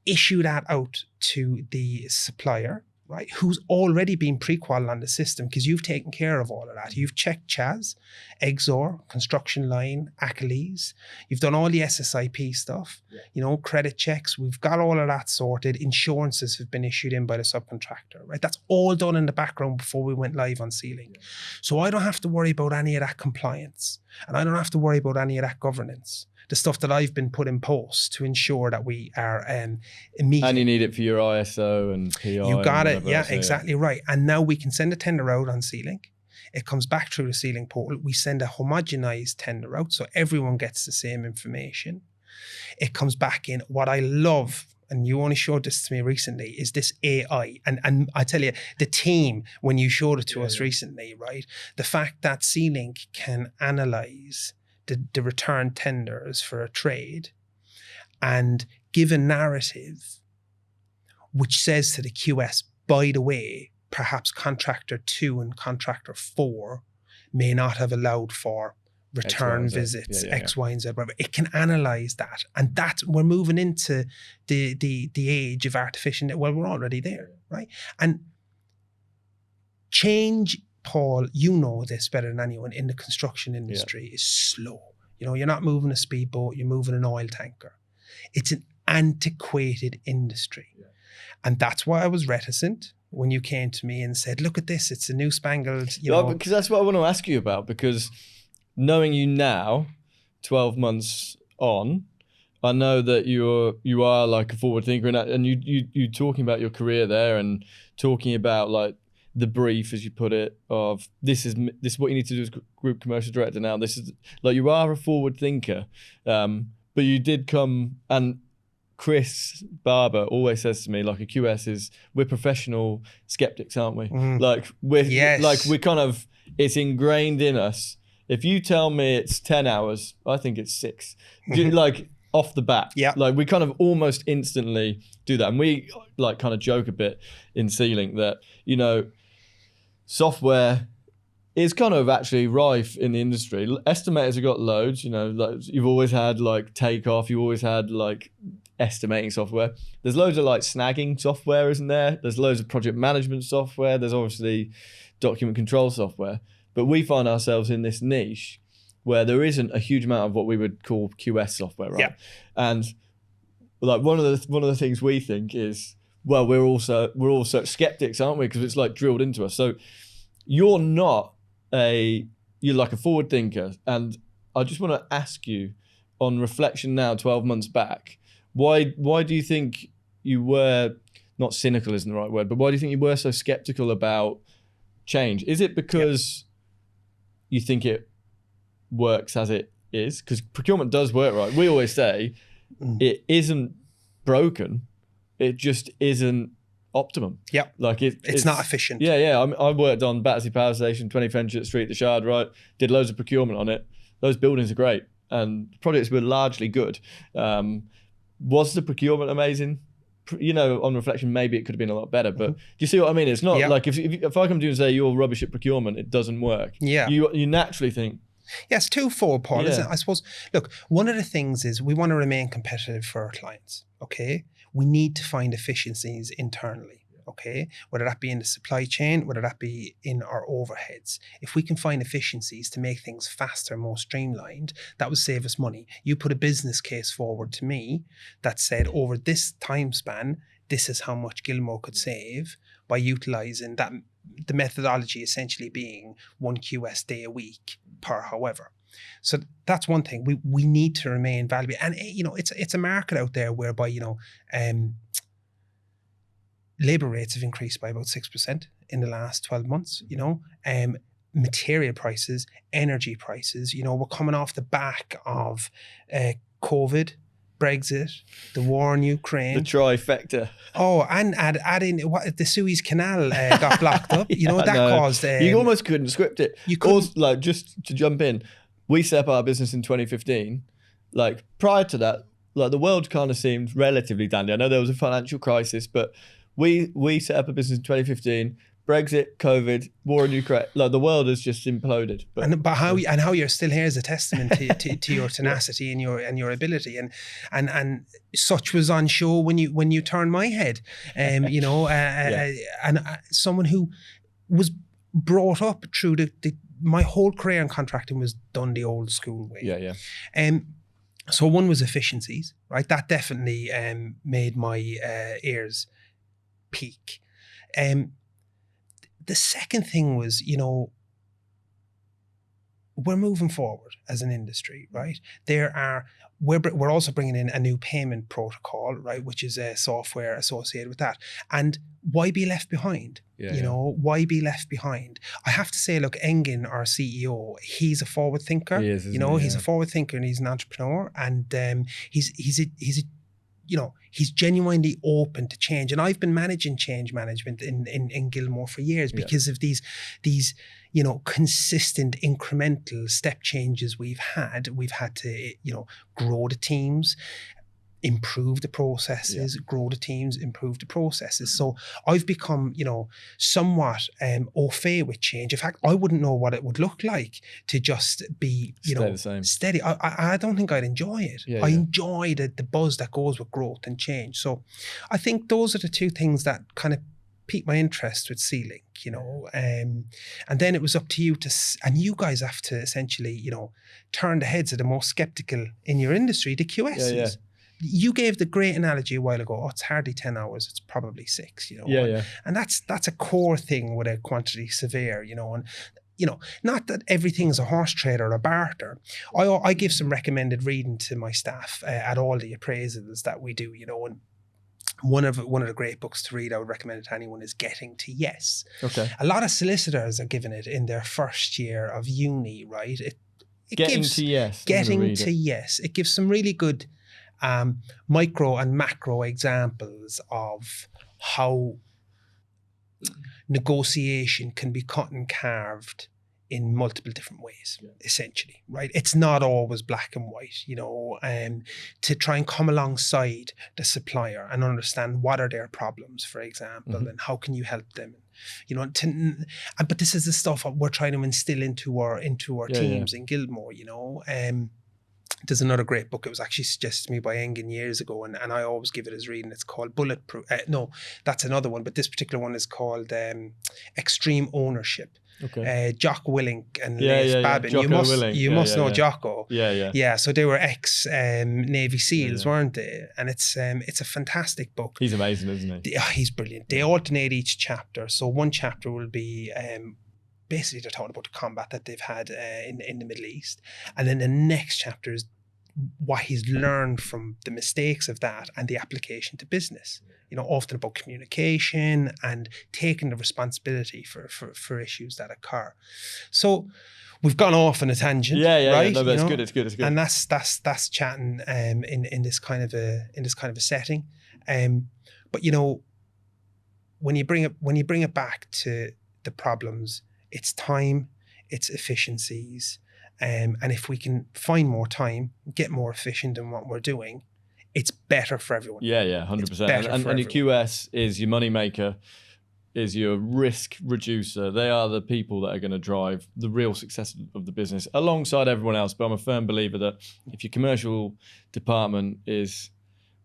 issue that out to the supplier, right, who's already been pre-qual on the system because you've taken care of all of that. You've checked CHAS, EXOR, construction line, ACLES. You've done all the SSIP stuff, you know, credit checks. We've got all of that sorted. Insurances have been issued in by the subcontractor, right? That's all done in the background before we went live on C-Link. So I don't have to worry about any of that compliance, and I don't have to worry about any of that governance. The stuff that I've been put in post to ensure that we are meeting. And you need it for your ISO and PI. You got it. Yeah, exactly right. And now we can send a tender out on C-Link. It comes back through the C-Link portal. We send a homogenized tender out so everyone gets the same information. It comes back in. What I love, and you only showed this to me recently, is this AI. And I tell you, the team, when you showed it to us recently, right, the fact that C-Link can analyze the return tenders for a trade and give a narrative which says to the QS, by the way, perhaps contractor 2 and contractor 4 may not have allowed for return visits, X, Y, and Z, whatever. It can analyze that. And we're moving into the age of artificial, well, we're already there, right? And change, Paul, you know this better than anyone in the construction industry, is slow. You know, you're not moving a speedboat, you're moving an oil tanker. It's an antiquated industry. And that's why I was reticent when you came to me and said, look at this, it's a new spangled, you know. Because that's what I want to ask you about, because knowing you now, 12 months on, I know that you are like a forward thinker, and you talking about your career there and talking about like the brief, as you put it, of this is what you need to do as group commercial director now. This is like, you are a forward thinker, but you did come, and Chris Barber always says to me, like, a QS we're professional skeptics, aren't we? Like we're kind of, it's ingrained in us. If you tell me it's 10 hours, I think it's 6. Like off the bat, like we kind of almost instantly do that. And we like kind of joke a bit in C-Link that, you know, software is kind of actually rife in the industry. Estimators have got loads, you know, like you've always had like Takeoff, you always had like estimating software. There's loads of like snagging software, isn't there? There's loads of project management software. There's obviously document control software. But we find ourselves in this niche where there isn't a huge amount of what we would call QS software, right? And like one of the things we think is, well, we're all such skeptics, aren't we? Because it's like drilled into us. So you're like a forward thinker. And I just want to ask you, on reflection now, 12 months back, why do you think you were, not cynical isn't the right word, but why do you think you were so skeptical about change? Is it because you think it works as it is? Because procurement does work, right? We always say it isn't broken, it just isn't optimum. Like it's not efficient. I worked on Battersea Power Station, 20 Fenchurch Street, the Shard, right? Did loads of procurement on it. Those buildings are great and projects were largely good. Was the procurement amazing? you know, on reflection, maybe it could have been a lot better. But do you see what I mean? It's not like if I come to you and say you're rubbish at procurement, it doesn't work. Yeah. You naturally think. Yes, twofold, Paul. Isn't it? I suppose, look, one of the things is we want to remain competitive for our clients, okay? We need to find efficiencies internally, okay? Whether that be in the supply chain, whether that be in our overheads. If we can find efficiencies to make things faster, more streamlined, that would save us money. You put a business case forward to me that said over this time span, this is how much Guildmore could save by utilising that, the methodology essentially being 1 QS day a week per however. So that's one thing. We need to remain valuable. And, you know, it's a market out there whereby, you know, labour rates have increased by about 6% in the last 12 months, you know. Material prices, energy prices, you know, we're coming off the back of COVID, Brexit, the war in Ukraine. The trifecta. Oh, and add in what the Suez Canal got blocked up. You know, that caused... you almost couldn't script it. You couldn't. Also, like, just to jump in, we set up our business in 2015. Like, prior to that, like, the world kind of seemed relatively dandy. I know there was a financial crisis, but we set up a business in 2015. Brexit, COVID, war in Ukraine, like the world has just imploded. But how you're still here is a testament to your tenacity and your ability, and such was on show when you turned my head, you know, and someone who was brought up through my whole career in contracting was done the old school way. So one was efficiencies, right? That definitely made my ears peak. The second thing was, you know, we're moving forward as an industry, right? We're also bringing in a new payment protocol, right, which is a software associated with that. And why be left behind? You know, why be left behind? I have to say, look, Engin, our CEO, he's a forward thinker. He is, you know, he's a forward thinker and he's an entrepreneur, and he's you know, he's genuinely open to change. And I've been managing change management in Guildmore for years because of these, you know, consistent incremental step changes we've had to, you know, grow the teams, improve the processes, grow the teams, improve the processes. So I've become, you know, somewhat au fait with change. In fact, I wouldn't know what it would look like to just be, you know, steady. I don't think I'd enjoy it. I enjoy the buzz that goes with growth and change. So I think those are the two things that kind of piqued my interest with C-Link, you know, and then it was up to you and you guys have to essentially, you know, turn the heads of the most skeptical in your industry, the QSs. You gave the great analogy a while ago. Oh, it's hardly 10 hours. It's probably 6, you know. And that's a core thing with a quantity surveyor, you know. And, you know, not that everything's a horse trade or a barter. I give some recommended reading to my staff at all the appraisals that we do, you know. And one of the great books to read I would recommend it to anyone is Getting to Yes. Okay. A lot of solicitors are given it in their first year of uni, right? Getting to Yes. It gives some really good micro and macro examples of how negotiation can be cut and carved in multiple different ways, essentially, right? It's not always black and white, you know, to try and come alongside the supplier and understand what are their problems, for example, and how can you help them, you know, but this is the stuff we're trying to instill into our teams in Guildmore, you know. There's another great book. It was actually suggested to me by Engin years ago, and I always give it as reading. It's called Bulletproof. No, that's another one, but this particular one is called Extreme Ownership. Okay. Jocko Willink and Leif Babin. You must know Jocko. Yeah. So they were ex Navy SEALs, weren't they? And it's a fantastic book. He's amazing, isn't he? He's brilliant. They alternate each chapter. So one chapter will be basically they're talking about the combat that they've had in the Middle East. And then the next chapter is what he's learned from the mistakes of that and the application to business. You know, often about communication and taking the responsibility for issues that occur. So we've gone off on a tangent, right? No, but it's good. And that's chatting in this kind of a setting. But you know, when you bring it back to the problems, it's time, it's efficiencies, and if we can find more time, get more efficient in what we're doing, it's better for everyone. Yeah, 100%. And your QS is your money maker, is your risk reducer. They are the people that are going to drive the real success of the business alongside everyone else. But I'm a firm believer that if your commercial department is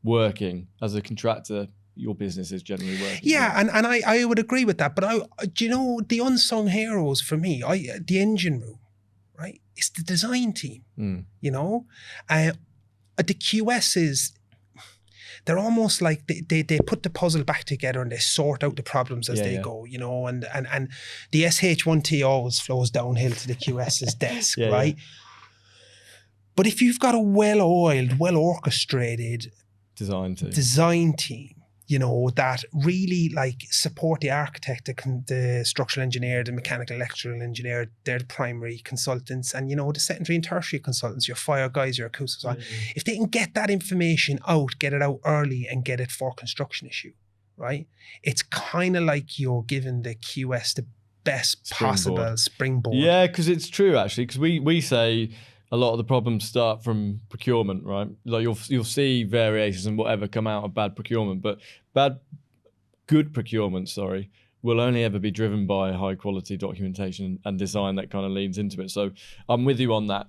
working as a contractor, your business is generally working. Yeah, and I would agree with that. But do you know, the unsung heroes for me, the engine room, right? It's the design team, you know? The QSs, they're almost like they put the puzzle back together and they sort out the problems as they go, you know, and the SH1T always flows downhill to the QS's desk, right? Yeah. But if you've got a well-oiled, well-orchestrated design team, you know, that really like support the architect, the structural engineer, the mechanical electrical engineer, they're the primary consultants, and, you know, the secondary and tertiary consultants, your fire guys, your acoustics. If they can get that information out, get it out early and get it for construction issue, right? It's kind of like you're giving the QS the best possible springboard. Yeah, because it's true, actually, because we say a lot of the problems start from procurement, right? Like you'll see variations and whatever come out of bad procurement, but good procurement, will only ever be driven by high quality documentation and design that kind of leads into it. So I'm with you on that.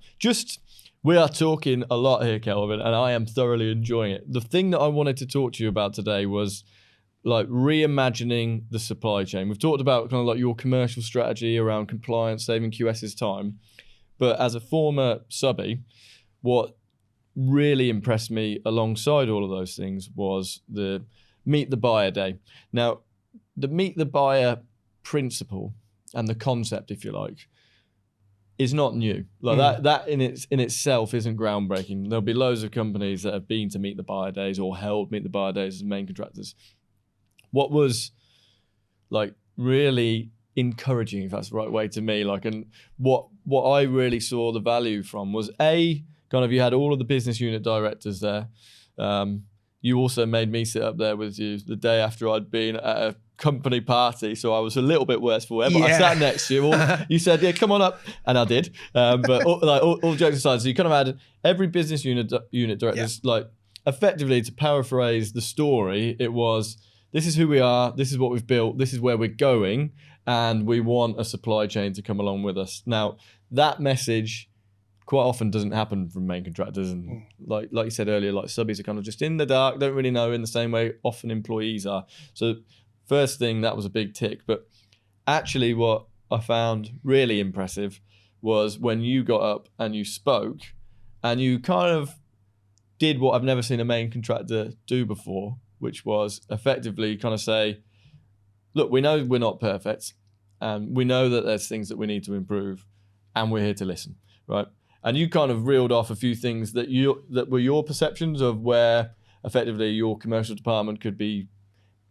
We are talking a lot here, Kelvin, and I am thoroughly enjoying it. The thing that I wanted to talk to you about today was like reimagining the supply chain. We've talked about kind of like your commercial strategy around compliance, saving QS's time. But as a former subby, what really impressed me alongside all of those things was the Meet the Buyer Day. Now, the Meet the Buyer principle and the concept, if you like, is not new. Like that in itself isn't groundbreaking. There'll be loads of companies that have been to Meet the Buyer Days or held Meet the Buyer Days as main contractors. What was like really encouraging, if that's the right way to me, like, and what I really saw the value from was you had all of the business unit directors there. You also made me sit up there with you the day after I'd been at a company party, so I was a little bit worse for wear, but I sat next to you. You said, yeah, come on up, and I did. But all jokes aside, so you kind of had every business unit directors, like, effectively, to paraphrase the story, it was, this is who we are, this is what we've built, this is where we're going, and we want a supply chain to come along with us. Now, that message quite often doesn't happen from main contractors, and like you said earlier, like subbies are kind of just in the dark, don't really know in the same way often employees are. So first thing, that was a big tick. But actually what I found really impressive was when you got up and you spoke and you kind of did what I've never seen a main contractor do before, which was effectively kind of say, look, we know we're not perfect, and we know that there's things that we need to improve, and we're here to listen, right? And you kind of reeled off a few things that were your perceptions of where effectively your commercial department could be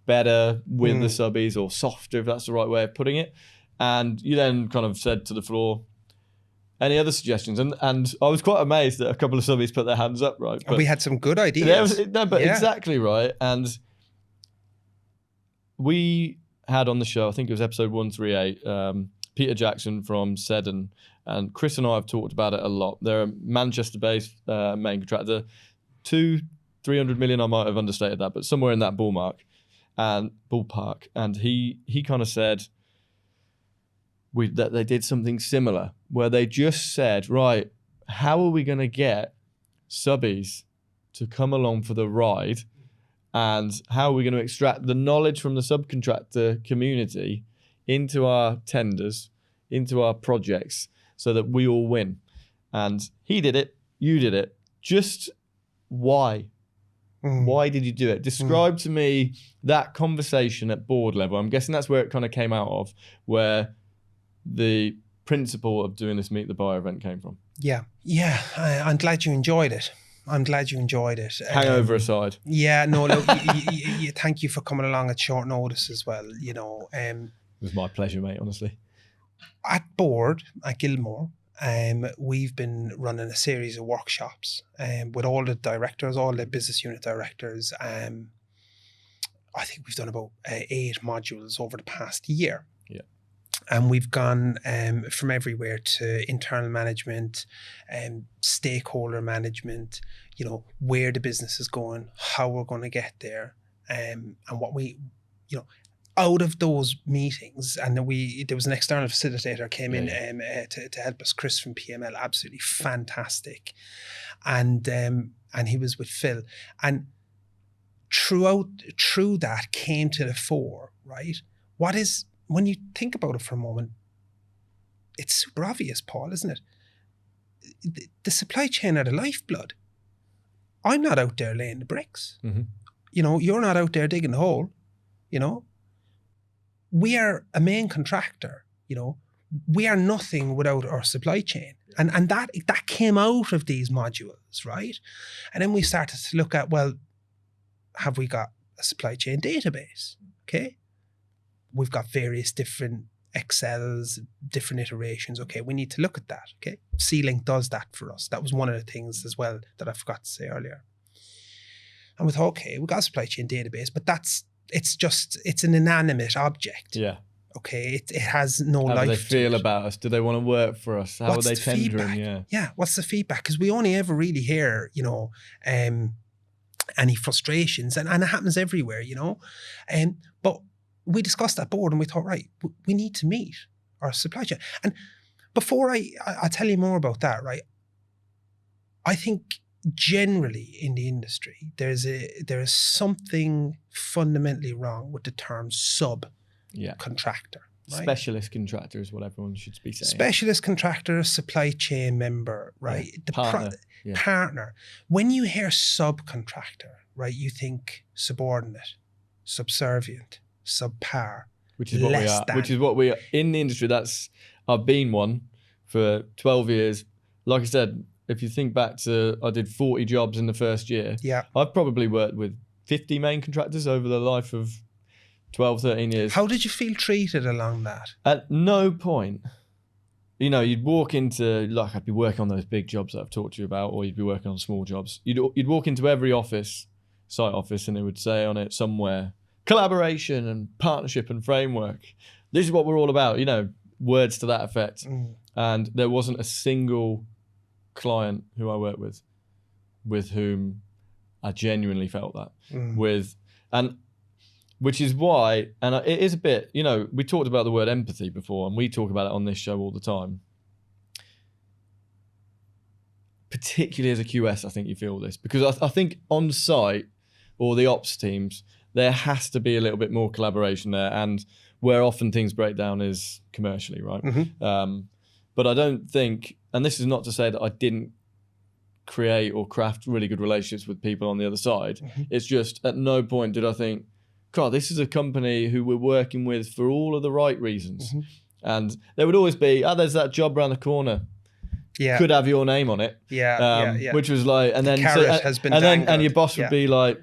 better with the subbies, or softer, if that's the right way of putting it. And you then kind of said to the floor, any other suggestions? And I was quite amazed that a couple of subbies put their hands up, right? But we had some good ideas. Exactly right. And we had on the show, I think it was episode 138, Peter Jackson from Seddon, and Chris and I have talked about it a lot. They're a Manchester-based main contractor, 200-300 million, I might have understated that, but somewhere in that ballpark. And he kind of said that they did something similar, where they just said, right, how are we going to get subbies to come along for the ride, and how are we going to extract the knowledge from the subcontractor community into our tenders, into our projects, so that we all win? And he did it, you did it. Just why? Why did you do it? Describe to me that conversation at board level. I'm guessing that's where it kind of came out of, where the principle of doing this Meet the Buyer event came from. Yeah. I'm glad you enjoyed it. Hangover aside. Yeah, no, look, thank you for coming along at short notice as well. You know, it was my pleasure, mate, honestly. At board at Guildmore, we've been running a series of workshops with all the directors, all the business unit directors. I think we've done about 8 modules over the past year. Yeah. And we've gone from everywhere to internal management, stakeholder management, where the business is going, how we're going to get there, and what we, out of those meetings. And then there was an external facilitator came in to help us, Chris from PML, absolutely fantastic. And he was with Phil. And through that came to the fore, right? When you think about it for a moment, it's super obvious, Paul, isn't it? The supply chain are the lifeblood. I'm not out there laying the bricks. Mm-hmm. You're not out there digging the hole. We are a main contractor. We are nothing without our supply chain. And that came out of these modules, right? And then we started to look at, well, have we got a supply chain database? Okay. We've got various different Excels, different iterations. Okay, we need to look at that. Okay, C-Link does that for us. That was one of the things as well that I forgot to say earlier. And we thought, okay, we've got a supply chain database, but it's an inanimate object. Yeah. Okay, it has no life. How do they feel about us? Do they want to work for us? How are they tendering? Feedback? Yeah, what's the feedback? Because we only ever really hear, any frustrations, and it happens everywhere, but we discussed that board and we thought, right, we need to meet our supply chain. And before I'll tell you more about that, right? I think generally in the industry, there is something fundamentally wrong with the term subcontractor. Right? Specialist contractor is what everyone should be saying. Specialist contractor, supply chain member, right? Yeah. The partner. Partner. When you hear subcontractor, right, you think subordinate, subservient, subpar, which is what we are. Which is what we are in the industry. I've been one for 12 years. Like I said, if you think back to, I did 40 jobs in the first year. Yeah. I've probably worked with 50 main contractors over the life of 12, 13 years. How did you feel treated along that? At no point, you'd walk into, like, I'd be working on those big jobs that I've talked to you about, or you'd be working on small jobs. You'd walk into every site office, and it would say on it somewhere, collaboration and partnership and framework. This is what we're all about, words to that effect. And there wasn't a single client who I worked with whom I genuinely felt that and which is why, and it is a bit, we talked about the word empathy before, and we talk about it on this show all the time. Particularly as a QS, I think you feel this, because I think on site or the ops teams, there has to be a little bit more collaboration there, and where often things break down is commercially, right? Mm-hmm. But I don't think, and this is not to say that I didn't create or craft really good relationships with people on the other side. Mm-hmm. It's just at no point did I think, God, this is a company who we're working with for all of the right reasons. Mm-hmm. And there would always be, there's that job around the corner. Yeah. Could have your name on it. Yeah. Which was like, and then and your boss would be like,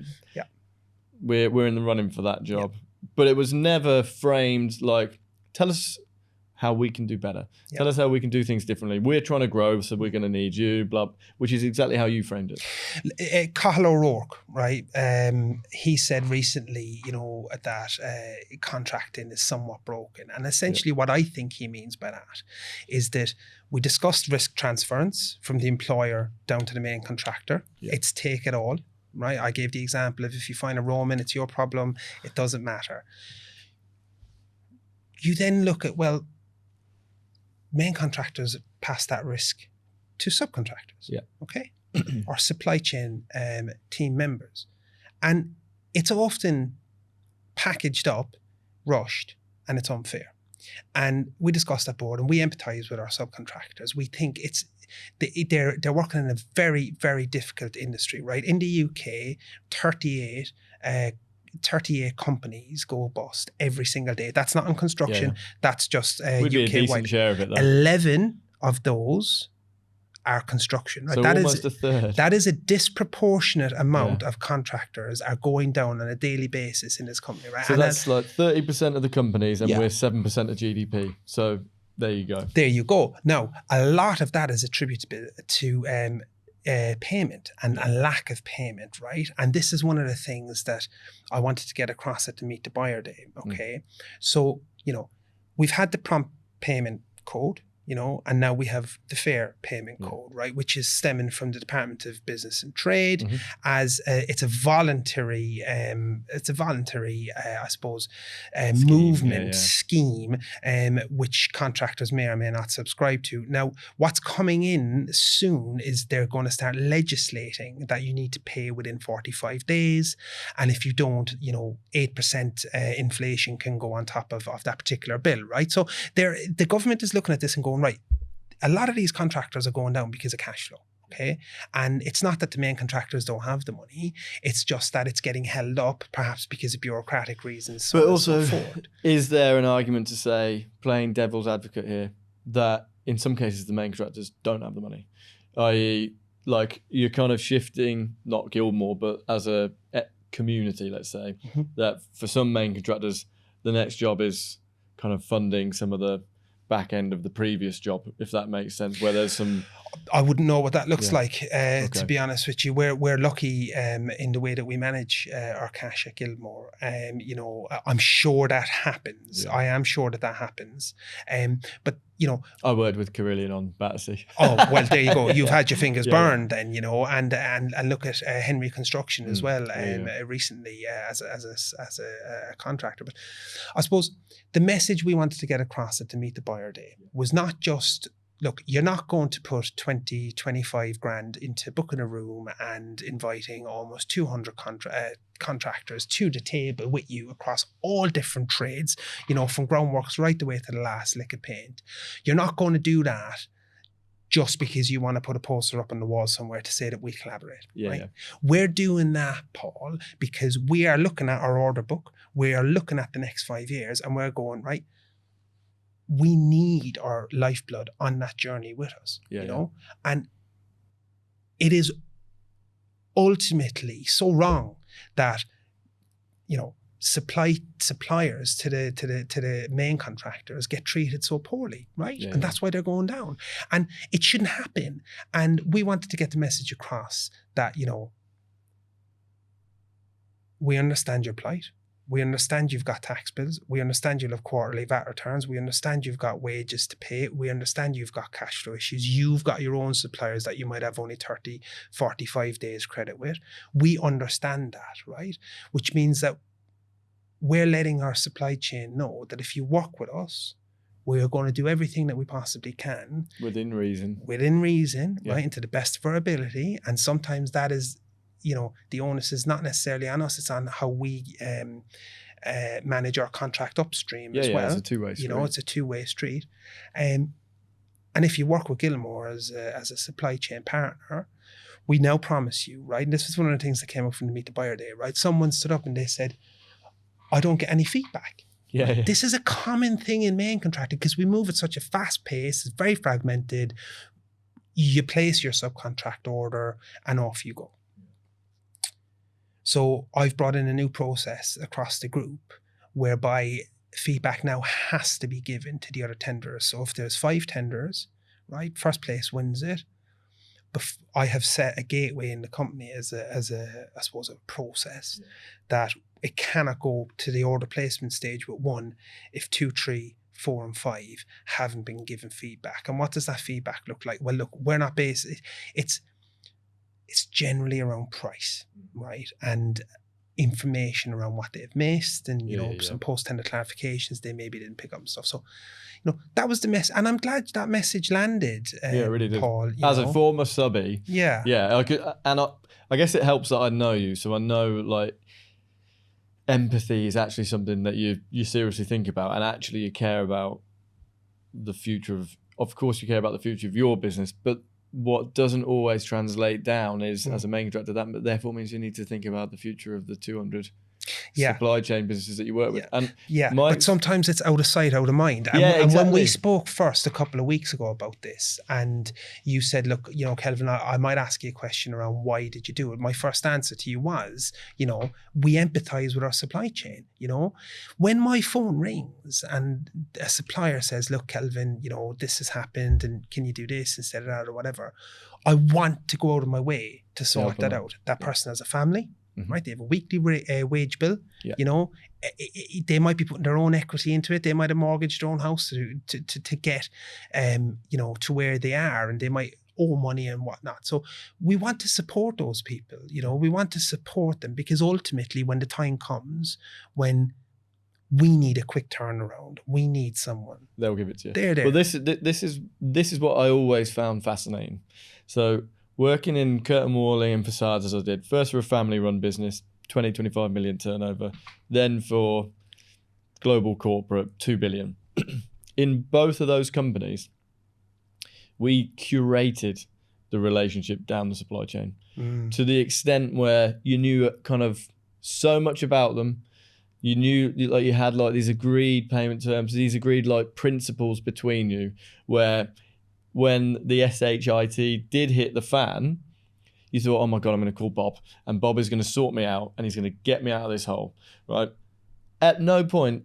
we're in the running for that job. But it was never framed like, tell us how we can do better. Tell us how we can do things differently. We're trying to grow, so we're going to need you, blah, which is exactly how you framed it. Cathal O'Rourke, right? He said recently, that contracting is somewhat broken. And essentially what I think he means by that is that we discussed risk transference from the employer down to the main contractor. Yeah. It's take it all, right? I gave the example of if you find a Roman, it's your problem. It doesn't matter. You then look at, well, main contractors pass that risk to subcontractors. Yeah. Okay. Or supply chain team members. And it's often packaged up, rushed, and it's unfair. And we discussed that board and we empathize with our subcontractors. We think they're working in a very, very difficult industry, right? In the UK, 38 companies go bust every single day. That's not on construction. Yeah. That's just We'd be a decent share of it, though. 11 of those are construction. Right? So that almost a third. That is a disproportionate amount of contractors are going down on a daily basis in this company. Right? So that's like 30% of the companies, and we're 7% of GDP. So there you go. There you go. Now, a lot of that is attributable to payment and a lack of payment, right? And this is one of the things that I wanted to get across at the Meet the Buyer Day, okay? So, we've had the prompt payment code, you know, and now we have the fair payment code, right, which is stemming from the Department of Business and Trade, as it's a voluntary, I suppose, movement scheme, which contractors may or may not subscribe to. Now, what's coming in soon is they're going to start legislating that you need to pay within 45 days, and if you don't, you know, 8% inflation can go on top of that particular bill, right? So the government is looking at this and going, right, a lot of these contractors are going down because of cash flow, okay? And it's not that the main contractors don't have the money, it's just that it's getting held up, perhaps because of bureaucratic reasons. But also, is there an argument to say, playing devil's advocate here, that in some cases the main contractors don't have the money? I.e., like, you're kind of shifting, not Guildmore, but as a community, let's say, that for some main contractors, the next job is kind of funding some of the back end of the previous job, if that makes sense, where there's some... I wouldn't know what that looks like, to be honest with you. We're lucky in the way that we manage our cash at Guildmore. You know, I'm sure that happens. I am sure that happens. But, you know... I worked with Carillion on Battersea. Oh, well, there you go. You've had your fingers burned then, you know, and look at Henry Construction as well, recently as a contractor. But I suppose the message we wanted to get across at the Meet the Buyer Day was not just... Look, you're not going to put 20, 25 grand into booking a room and inviting almost 200 contractors to the table with you across all different trades, you know, from groundworks right the way to the last lick of paint. You're not going to do that just because you want to put a poster up on the wall somewhere to say that we collaborate, right? We're doing that, Paul, because we are looking at our order book, we are looking at the next 5 years, and we're going, right, we need our lifeblood on that journey with us, you know? And it is ultimately so wrong that, you know, suppliers to the main contractors get treated so poorly, right? And that's why they're going down. And it shouldn't happen. And we wanted to get the message across that, you know, we understand your plight. We understand you've got tax bills. We understand you'll have quarterly VAT returns. We understand you've got wages to pay. We understand you've got cash flow issues. You've got your own suppliers that you might have only 30, 45 days credit with. We understand that, right? Which means that we're letting our supply chain know that if you work with us, we are going to do everything that we possibly can. Within reason, right? And to the best of our ability. And sometimes that is, you know, the onus is not necessarily on us, it's on how we manage our contract upstream as well. It's a two-way street. You know, it's a two-way street. And if you work with Guildmore as a supply chain partner, we now promise you, right, and this was one of the things that came up from the Meet the Buyer Day, right? Someone stood up and they said, I don't get any feedback. This is a common thing in main contracting because we move at such a fast pace, it's very fragmented. You place your subcontract order and off you go. So I've brought in a new process across the group whereby feedback now has to be given to the other tenders. So if there's 5 tenders, right, first place wins it. But I have set a gateway in the company as a I suppose a process that it cannot go to the order placement stage with 1 if 2, 3, 4 and 5 haven't been given feedback. And what does that feedback look like? Well, look, we're not based, it's generally around price, right? And information around what they've missed and, you know, some post-tender clarifications they maybe didn't pick up and stuff. So, you know, that was the message. And I'm glad that message landed, it really did. Paul. As a former subby. I guess it helps that I know you. So I know, like, empathy is actually something that you seriously think about and actually you care about the future of course you care about the future of your business, but what doesn't always translate down is, as a main contractor, that therefore means you need to think about the future of the 200 supply chain businesses that you work with. And but sometimes it's out of sight, out of mind. And, and when we spoke first a couple of weeks ago about this, and you said, look, you know, Kelvin, I might ask you a question around why did you do it? My first answer to you was, you know, we empathize with our supply chain. You know, when my phone rings and a supplier says, look, Kelvin, you know, this has happened and can you do this instead of that or whatever, I want to go out of my way to sort that out. That person has a family. right? They have a weekly wage bill. Yeah. You know, they might be putting their own equity into it. They might have mortgaged their own house to get, you know, to where they are, and they might owe money and whatnot. So we want to support those people. You know, we want to support them, because ultimately, when the time comes when we need a quick turnaround, we need someone, they'll give it to you. They're there. Well, this is what I always found fascinating. So working in curtain walling and facades, as I did, first for a family-run business, 25 million turnover, then for global corporate, 2 billion. In both of those companies, we curated the relationship down the supply chain to the extent where you knew kind of so much about them. You knew, like, you had like these agreed payment terms, these agreed like principles between you, where when the SHIT did hit the fan, you thought, oh my God, I'm going to call Bob, and Bob is going to sort me out, and he's going to get me out of this hole, right? At no point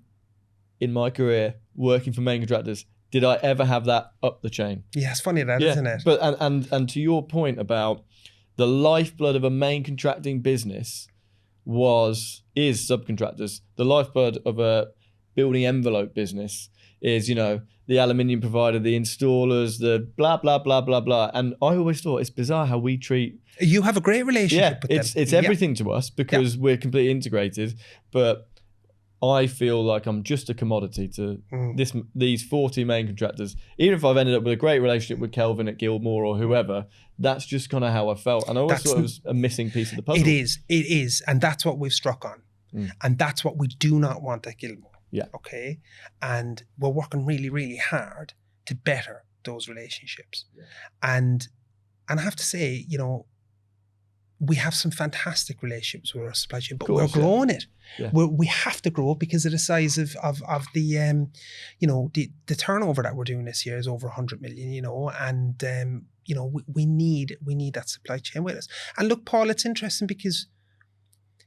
in my career working for main contractors did I ever have that up the chain. Yeah, it's funny that, isn't it? But and to your point about the lifeblood of a main contracting business is subcontractors. The lifeblood of a building envelope business is, you know, the aluminium provider, the installers, the blah, blah, blah, blah, blah. And I always thought it's bizarre how we treat... You have a great relationship with them. It's everything to us, because we're completely integrated. But I feel like I'm just a commodity to these 40 main contractors. Even if I've ended up with a great relationship with Kelvin at Guildmore or whoever, that's just kind of how I felt. And I always thought it was a missing piece of the puzzle. It is. And that's what we've struck on. And that's what we do not want at Guildmore. Yeah. Okay. And we're working really, really hard to better those relationships. Yeah. And I have to say, you know, we have some fantastic relationships with our supply chain, but we're growing it. Yeah. We have to grow, because of the size of the, you know, the turnover that we're doing this year is over 100 million, you know, and, you know, we need that supply chain with us. And look, Paul, it's interesting because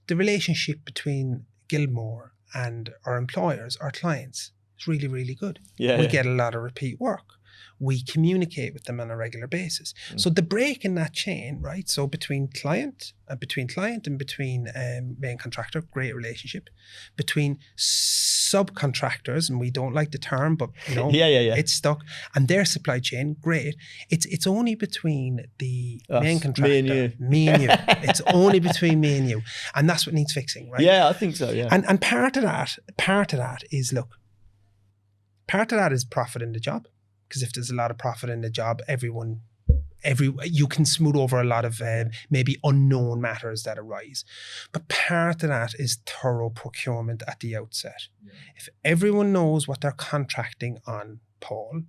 the relationship between Guildmore and our employers, our clients, is really, really good. We get a lot of repeat work. We communicate with them on a regular basis. So the break in that chain, right? So between client and between main contractor, great relationship. Between subcontractors, and we don't like the term, but you know, it's stuck. And their supply chain, great. It's only between the main contractor, me and you. It's only between me and you, and that's what needs fixing, right? Yeah, I think so. Yeah. And part of that is, look, part of that is profit in the job. Because if there's a lot of profit in the job, you can smooth over a lot of maybe unknown matters that arise. But part of that is thorough procurement at the outset. Yeah. If everyone knows what they're contracting on, Paul,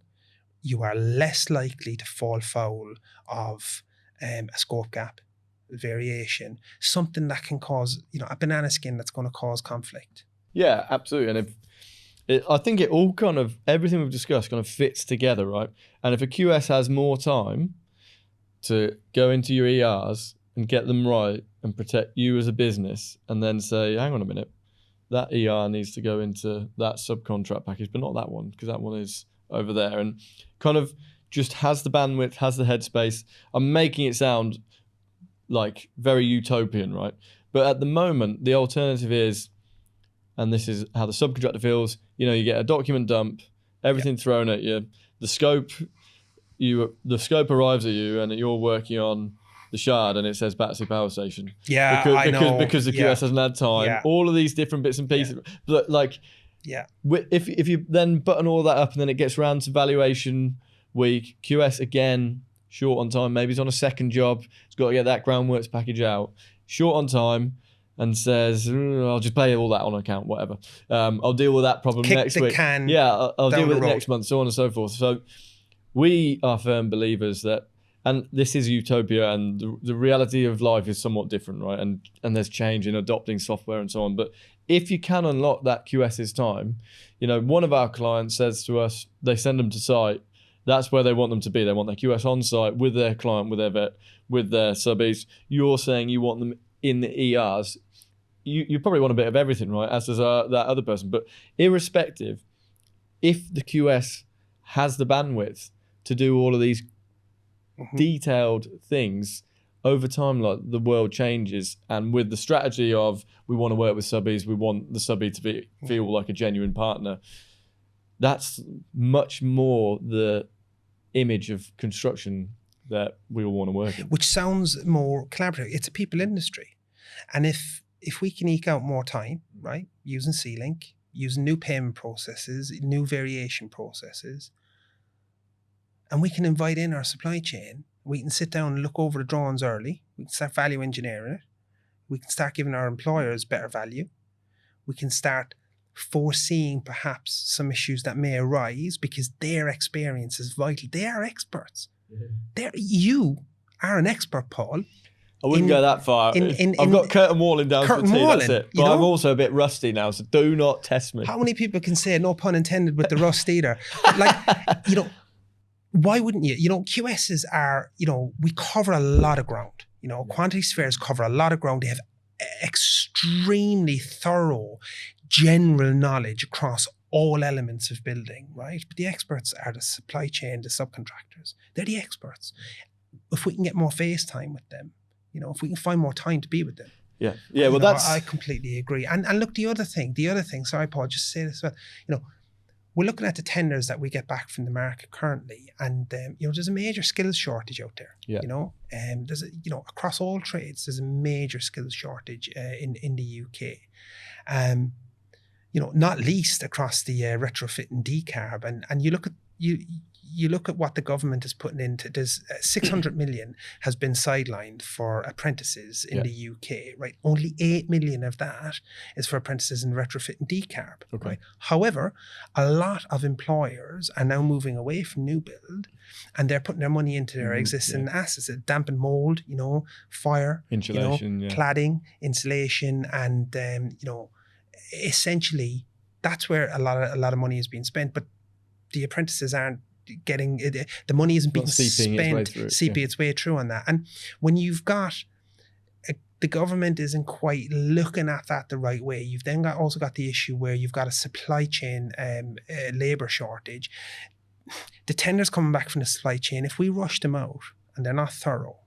you are less likely to fall foul of a scope gap, variation, something that can cause, you know, a banana skin that's going to cause conflict. Yeah, absolutely. And I think it all kind of, everything we've discussed kind of fits together, right? And if a QS has more time to go into your ERs and get them right and protect you as a business, and then say, hang on a minute, that ER needs to go into that subcontract package, but not that one, because that one is over there, and kind of just has the bandwidth, has the headspace. I'm making it sound like very utopian, right? But at the moment, the alternative is, and this is how the subcontractor feels, you know, you get a document dump, everything thrown at you, the scope arrives at you, and you're working on the Shard and it says Battersea Power Station. Yeah, because the QS hasn't had time. Yeah. All of these different bits and pieces. Yeah. Like, if you then button all that up and then it gets round to valuation week, QS again, short on time, maybe he's on a second job, he's got to get that groundworks package out, short on time, and says, I'll just pay all that on account, whatever. I'll deal with that problem next week. I'll deal with it next month, so on and so forth. So we are firm believers that, and this is utopia, and the reality of life is somewhat different, right? And there's change in adopting software and so on. But if you can unlock that QS's time, you know, one of our clients says to us, they send them to site. That's where they want them to be. They want their QS on site with their client, with their vet, with their subbies. You're saying you want them in the ERs. You probably want a bit of everything, right? As does that other person. But irrespective, if the QS has the bandwidth to do all of these detailed things, over time, like the world changes, and with the strategy of we want to work with subbies, we want the subbie to feel like a genuine partner. That's much more the image of construction that we all want to work in. Which sounds more collaborative. It's a people industry. And if we can eke out more time, right, using C-Link, using new payment processes, new variation processes, and we can invite in our supply chain, we can sit down and look over the drawings early, we can start value engineering it, we can start giving our employers better value, we can start foreseeing perhaps some issues that may arise because their experience is vital. They are experts. You are an expert, Paul. I wouldn't go that far. I've got curtain walling down for tea, that's it. But I'm also a bit rusty now, so do not test me. How many people can say, no pun intended with the rust either? Like, why wouldn't you? QSs are, we cover a lot of ground. Quantity spheres cover a lot of ground. They have extremely thorough general knowledge across all elements of building, right? But the experts are the supply chain, the subcontractors. They're the experts. If we can get more face time with them, if we can find more time to be with them. Yeah. Well, I completely agree. And look, the other thing, sorry, Paul, just to say this, we're looking at the tenders that we get back from the market currently, and there's a major skills shortage out there. Yeah. There's across all trades, there's a major skills shortage in the UK. Not least across the retrofit and decarb, and you look at what the government is putting into. There's 600 million has been sidelined for apprentices in the UK, right? Only 8 million of that is for apprentices in retrofit and decarb, right? However, a lot of employers are now moving away from new build, and they're putting their money into their existing assets, damp and mold, fire, insulation, cladding, insulation, and essentially that's where a lot of money is being spent, but the apprentices aren't getting it. The money isn't being spent, seeping its way through on that. And when you've got the government isn't quite looking at that the right way, you've then also got the issue where you've got a supply chain labor shortage. The tenders coming back from the supply chain, if we rush them out and they're not thorough,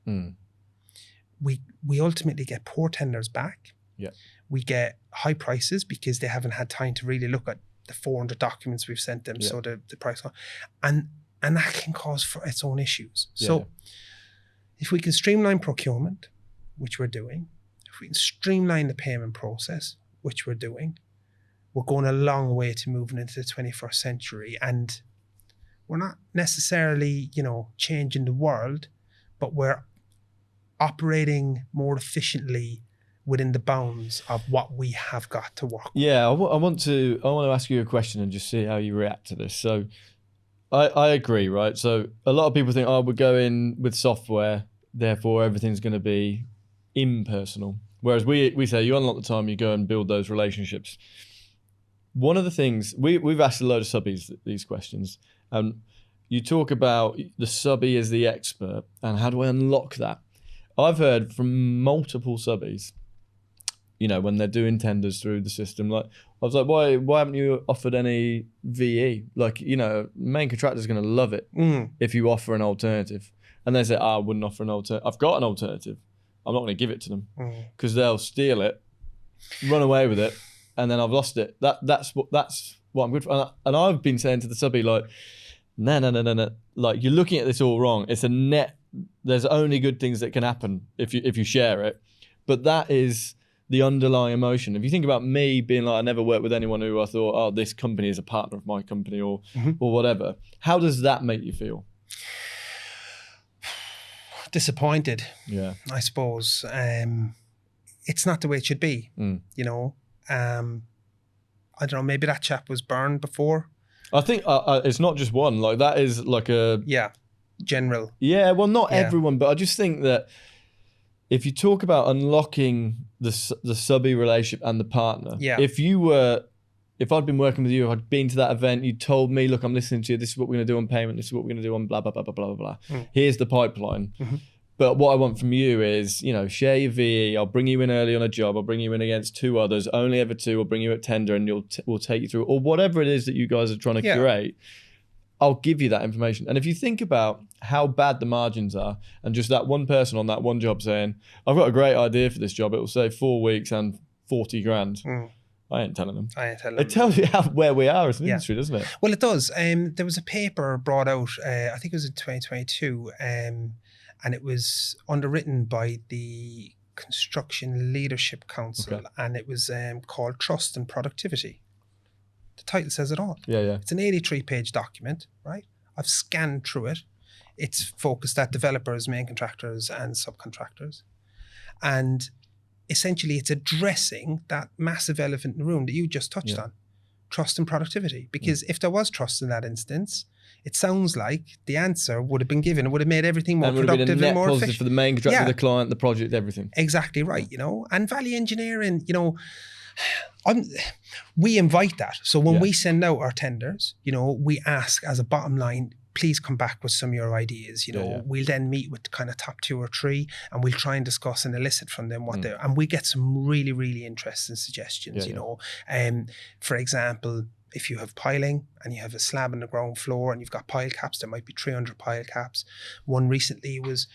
we ultimately get poor tenders back. Yeah. We get high prices because they haven't had time to really look at the 400 documents we've sent them. So the price, and that can cause for its own issues. So if we can streamline procurement, which we're doing, if we can streamline the payment process, which we're doing, we're going a long way to moving into the 21st century. And we're not necessarily, changing the world, but we're operating more efficiently within the bounds of what we have got to work with. Yeah, I want to ask you a question and just see how you react to this. So I agree, right? So a lot of people think, we're going with software, therefore everything's going to be impersonal. Whereas we say you unlock the time, you go and build those relationships. One of the things, we've asked a load of subbies these questions, and you talk about the subbie as the expert and how do I unlock that? I've heard from multiple subbies, when they're doing tenders through the system, like I was like, why haven't you offered any VE? Like, main contractor's going to love it if you offer an alternative. And they say, I wouldn't offer an alternative. I've got an alternative. I'm not going to give it to them because they'll steal it, run away with it, and then I've lost it. That's what I'm good for. And I've been saying to the subbie, like, no. Like, you're looking at this all wrong. It's a net. There's only good things that can happen if you share it. But that is the underlying emotion. If you think about me being like, I never worked with anyone who I thought, this company is a partner of my company or whatever. How does that make you feel? Disappointed. Yeah. I suppose. It's not the way it should be. I don't know, maybe that chap was burned before. I think it's not just one. Like, that is like a... Yeah. General. Yeah, well, not everyone, but I just think that if you talk about unlocking the subbie relationship and the partner, if I'd been working with you, if I'd been to that event, you told me, look, I'm listening to you, this is what we're going to do on payment, this is what we're going to do on blah, blah, blah, blah, blah, blah. Here's the pipeline. But what I want from you is, share your VE, I'll bring you in early on a job, I'll bring you in against 2 others, only ever 2, I'll bring you at tender and we'll take you through, or whatever it is that you guys are trying to curate. I'll give you that information. And if you think about how bad the margins are, and just that one person on that one job saying, I've got a great idea for this job, it will save 4 weeks and 40 grand. I ain't telling them. It tells you where we are as an industry, doesn't it? Well, it does. There was a paper brought out, I think it was in 2022, and it was underwritten by the Construction Leadership Council, and it was called Trust and Productivity. The title says it all. Yeah. It's an 83-page document, right? I've scanned through it. It's focused at developers, main contractors, and subcontractors. And essentially, it's addressing that massive elephant in the room that you just touched on, trust and productivity. Because if there was trust in that instance, it sounds like the answer would have been given. It would have made everything more productive and more efficient. For the main contractor, the client, the project, everything. Exactly right, And value engineering, we invite that. So when we send out our tenders, we ask as a bottom line, please come back with some of your ideas. We'll then meet with kind of top 2 or 3, and we'll try and discuss and elicit from them what they and we get some really, really interesting suggestions. For example, if you have piling and you have a slab on the ground floor and you've got pile caps, there might be 300 pile caps. One recently was,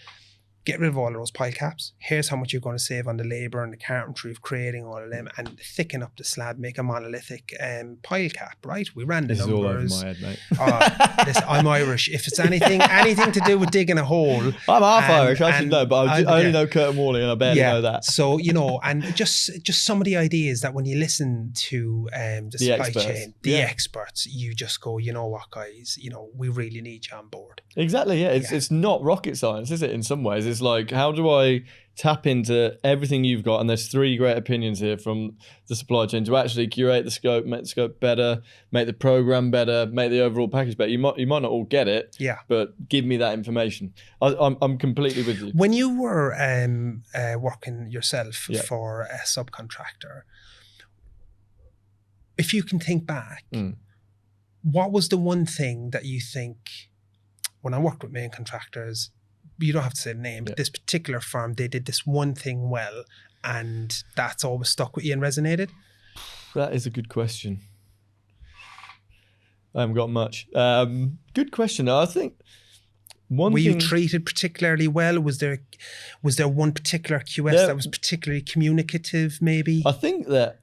get rid of all of those pile caps. Here's how much you're going to save on the labour and the carpentry of creating all of them, and thicken up the slab, make a monolithic pile cap, right? We ran the numbers. This is all over my head, mate. Listen, I'm Irish. If it's anything to do with digging a hole. I'm half Irish, I should know, but I only know curtain walling and I barely know that. So, and just some of the ideas that when you listen to the supply chain, the experts, you just go, you know what, guys, we really need you on board. Exactly, yeah. It's not rocket science, is it, in some ways? It's like, how do I tap into everything you've got? And there's 3 great opinions here from the supply chain to actually curate the scope, make the scope better, make the program better, make the overall package better. You might not all get it, but give me that information. I'm completely with you. When you were working yourself for a subcontractor, if you can think back, what was the one thing that you think, when I worked with main contractors, you don't have to say the name, but this particular firm, they did this one thing well, and that's always stuck with you and resonated? That is a good question. I haven't got much. Good question. I think were you treated particularly well? Was there one particular QS that was particularly communicative, maybe? I think that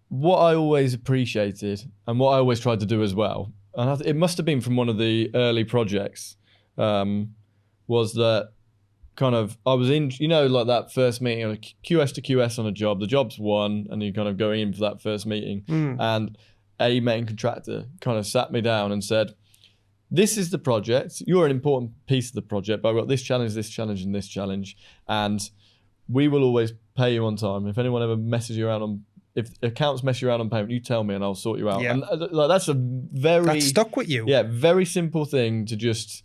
what I always appreciated and what I always tried to do as well, and it must have been from one of the early projects, was that kind of, I was in, like that first meeting, like QS to QS on a job, the job's won, and you're kind of going in for that first meeting. And a main contractor kind of sat me down and said, this is the project, you're an important piece of the project, but I've got this challenge, and this challenge, and we will always pay you on time. If anyone ever messes you around if accounts mess you around on payment, you tell me and I'll sort you out. And that's that stuck with you. Yeah, very simple thing to just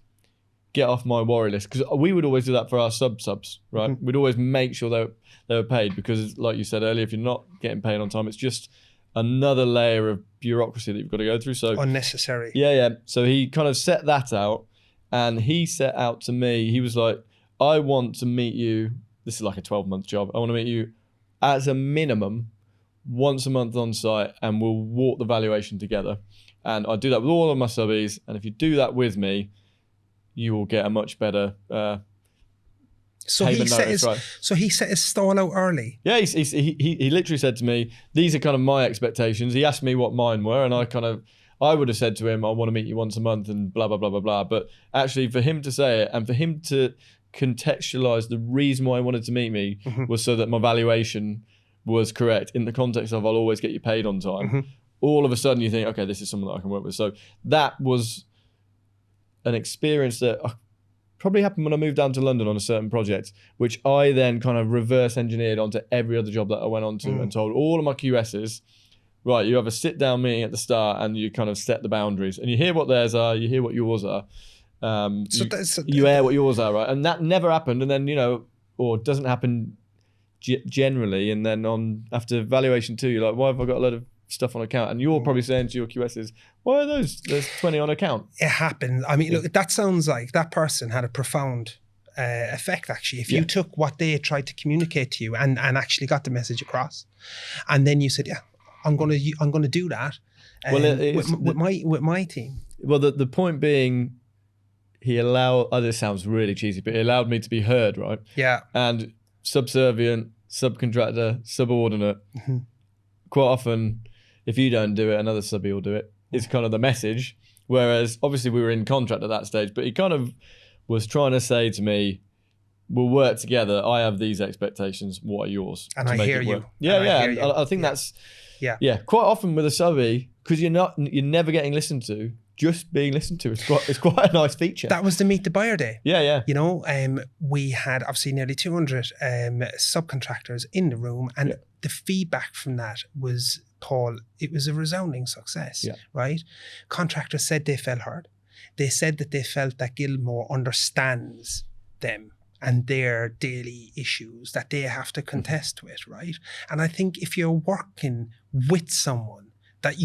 get off my worry list, because we would always do that for our subs, right? We'd always make sure they were paid, because like you said earlier, if you're not getting paid on time, it's just another layer of bureaucracy that you've got to go through. So unnecessary. Yeah. So he kind of set that out, and he set out to me, he was like, I want to meet you, this is like a 12-month job, I want to meet you as a minimum once a month on site, and we'll walk the valuation together. And I do that with all of my subbies, and if you do that with me, you will get a much better so he set his stall out early. Yeah, he literally said to me, these are kind of my expectations. He asked me what mine were, and I would have said to him, I want to meet you once a month and blah, blah, blah, blah, blah. But actually for him to say it, and for him to contextualize the reason why he wanted to meet me was so that my valuation was correct in the context of I'll always get you paid on time. All of a sudden you think, okay, this is someone that I can work with. So that was an experience that probably happened when I moved down to London on a certain project, which I then kind of reverse engineered onto every other job that I went on to, and told all of my QSs, right, you have a sit down meeting at the start and you kind of set the boundaries, and you hear what theirs are, you hear what yours are, you air what yours are, right? And that never happened, and then, or doesn't happen generally, and then after valuation 2, you're like, why have I got a lot of stuff on account? And you're probably saying to your QSs, why are there's 20 on account? It happened. I mean, look, that sounds like that person had a profound effect, actually. If you took what they tried to communicate to you and actually got the message across, and then you said, yeah, I'm gonna do that, Well, with my team. Well, the point being, this sounds really cheesy, but he allowed me to be heard, right? Yeah. And subservient, subcontractor, subordinate. Mm-hmm. Quite often, if you don't do it, another subby will do it. It's kind of the message. Whereas, obviously, we were in contract at that stage, but he kind of was trying to say to me, we'll work together. I have these expectations. What are yours? And I hear you. Yeah. I think that's quite often with a subby, because you're never getting listened to. Just being listened to it's quite a nice feature. That was the Meet the Buyer Day. Yeah. You know, we had obviously nearly 200 subcontractors in the room, and the feedback from that was, Paul, it was a resounding success, right? Contractors said they felt heard. They said that they felt that Guildmore understands them and their daily issues that they have to contest with, right? And I think if you're working with someone that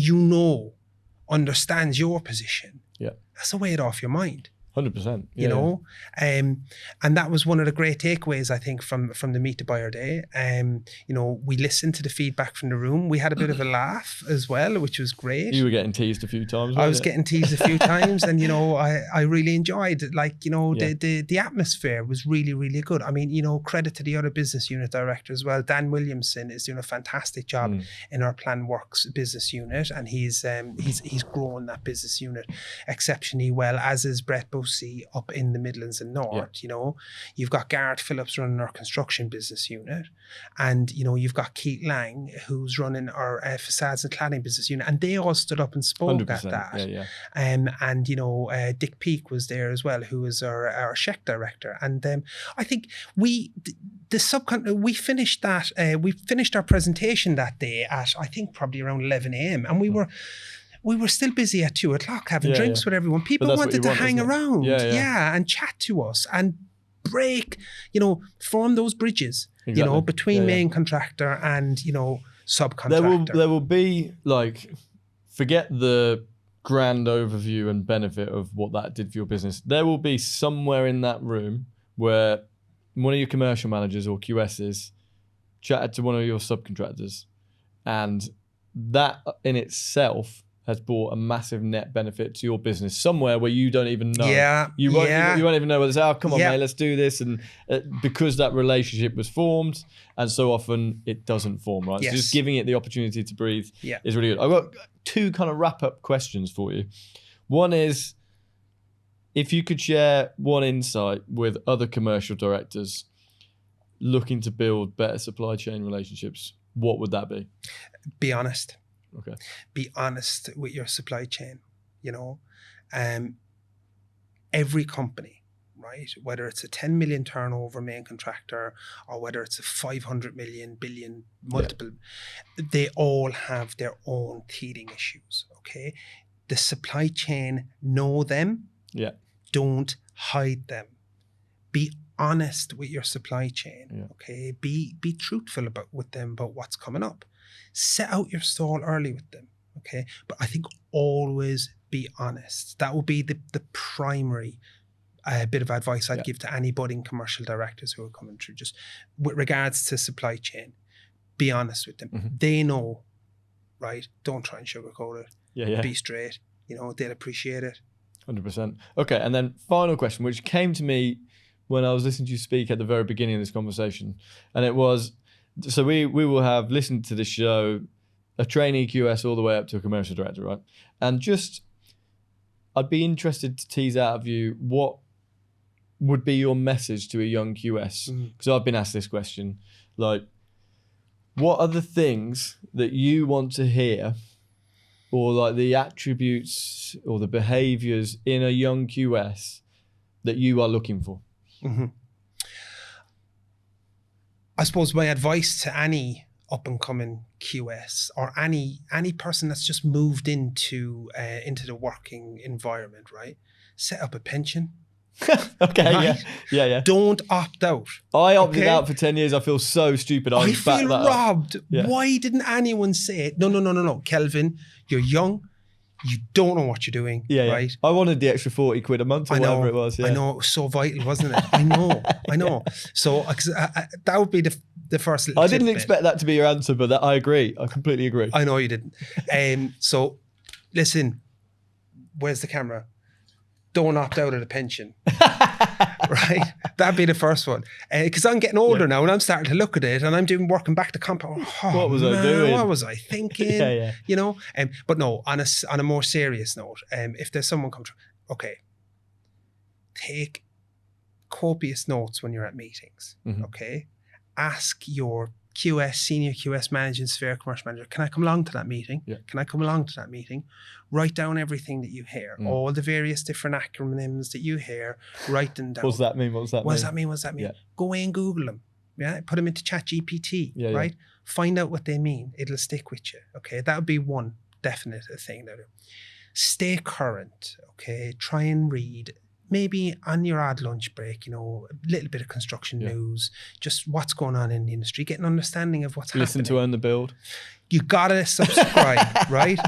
understands your position, that's a weight off your mind. 100%. You know, and that was one of the great takeaways, I think, from the Meet the Buyer Day. You know, we listened to the feedback from the room. We had a bit of a laugh as well, which was great. You were getting teased a few times. I was getting teased a few times, and you know, I really enjoyed it. Like, you know, the atmosphere was really, really good. I mean, you know, credit to the other business unit director as well. Dan Williamson is doing a fantastic job in our Plan Works business unit, and he's grown that business unit exceptionally well, as is Brett up in the Midlands and North. You know, you've got Garrett Phillips running our construction business unit, and you know, you've got Keith Lang who's running our facades and cladding business unit, and they all stood up and spoke at that. And you know, Dick Peake was there as well, who is our Sheck director, and I think we finished our presentation that day at, I think, probably around 11 a.m. and we were still busy at 2 o'clock having drinks with everyone. People wanted to hang around, and chat to us and form those bridges, you know, between main contractor and, you know, subcontractor. There will be, like, forget the grand overview and benefit of what that did for your business. There will be somewhere in that room where one of your commercial managers or QSs chatted to one of your subcontractors, and that in itself has brought a massive net benefit to your business somewhere where you don't even know. You won't even know whether it's, come on, mate, let's do this. And because that relationship was formed, and so often it doesn't form, right? So just giving it the opportunity to breathe is really good. I've got two kind of wrap-up questions for you. One is, if you could share one insight with other commercial directors looking to build better supply chain relationships, what would that be? Be honest. Okay. Be honest with your supply chain. You know, every company, right, whether it's a 10 million turnover main contractor or whether it's a 500 million, billion, multiple, they all have their own teething issues. Okay. The supply chain know them. Don't hide them. Be honest with your supply chain. Okay. Be truthful with them about what's coming up. Set out your stall early with them, okay? But I think always be honest. That would be the primary bit of advice I'd give to any budding commercial directors who are coming through. Just with regards to supply chain, be honest with them. They know, right? Don't try and sugarcoat it. Be straight. You know, they'll appreciate it. 100%. Okay, and then final question, which came to me when I was listening to you speak at the very beginning of this conversation, and it was, so we will have listened to this show, a trainee QS all the way up to a commercial director, right? And just, I'd be interested to tease out of you what would be your message to a young QS? Because I've been asked this question, like, what are the things that you want to hear, or like the attributes or the behaviors in a young QS that you are looking for? I suppose my advice to any up and coming QS or any person that's just moved into the working environment, right? Set up a pension. Okay, right? Yeah. Don't opt out. I opted out for 10 years. I feel so stupid. I feel robbed. Why didn't anyone say it? No, Kelvin, you're young. You don't know what you're doing, right? I wanted the extra 40 quid a month or whatever it was. I know, it was so vital, wasn't it? I know. So that would be the first little I didn't expect that to be your answer, but I agree. I completely agree. I know you didn't. So listen, where's the camera? Don't opt out of the pension. Right? That'd be the first one. Because I'm getting older now and I'm starting to look at it and I'm working back to compound. What was I doing? What was I thinking? Yeah. You know? But no, on a more serious note, if there's someone comes, okay, take copious notes when you're at meetings. Okay? Ask your QS, senior QS managing sphere, commercial manager, can I come along to that meeting? Yeah. Can I come along to that meeting? Write down everything that you hear, all the various different acronyms that you hear, write them down. What does that mean? What does that mean? Yeah. Go away and Google them. Yeah. Put them into ChatGPT, right? Yeah. Find out what they mean. It'll stick with you. Okay. That would be one definite thing. Stay current. Okay. Try and read. Maybe on your odd lunch break, a little bit of construction news, just what's going on in the industry, get an understanding of what's happening. Listen to Earn the Build. You gotta subscribe, right?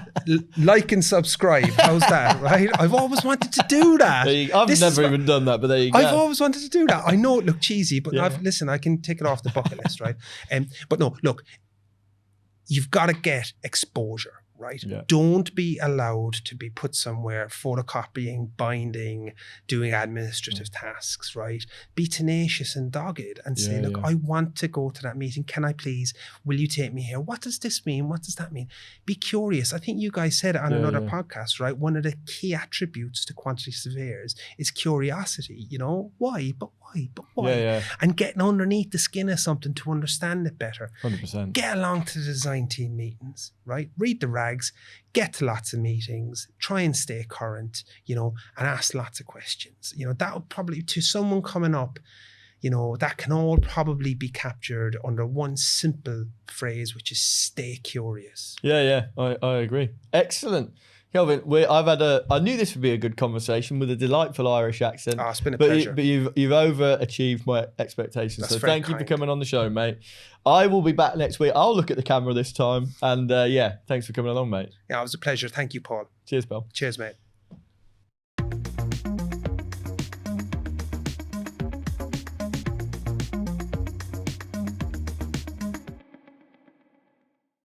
Like and subscribe. How's that, right? I've always wanted to do that. I've never even done that, but there you go. I've always wanted to do that. I know it looked cheesy, but listen, I can take it off the bucket list, right? But no, look, you've got to get exposure. Right? Yeah. Don't be allowed to be put somewhere photocopying, binding, doing administrative tasks, right? Be tenacious and dogged and say, look, I want to go to that meeting. Can I please? Will you take me here? What does this mean? What does that mean? Be curious. I think you guys said it on another podcast, right? One of the key attributes to quantity surveyors is curiosity. Why? But why? But why? Yeah. And getting underneath the skin of something to understand it better. 100%. Get along to the design team meetings, right? Read the rags, get to lots of meetings, try and stay current, and ask lots of questions. That would probably, to someone coming up, that can all probably be captured under one simple phrase, which is stay curious. Yeah, I agree. Excellent. Kelvin, I knew this would be a good conversation with a delightful Irish accent. Oh, it's been a pleasure. But you've overachieved my expectations. That's so very thank you for kind. coming on the show, mate. I will be back next week. I'll look at the camera this time. And thanks for coming along, mate. Yeah, it was a pleasure. Thank you, Paul. Cheers, pal. Cheers, mate.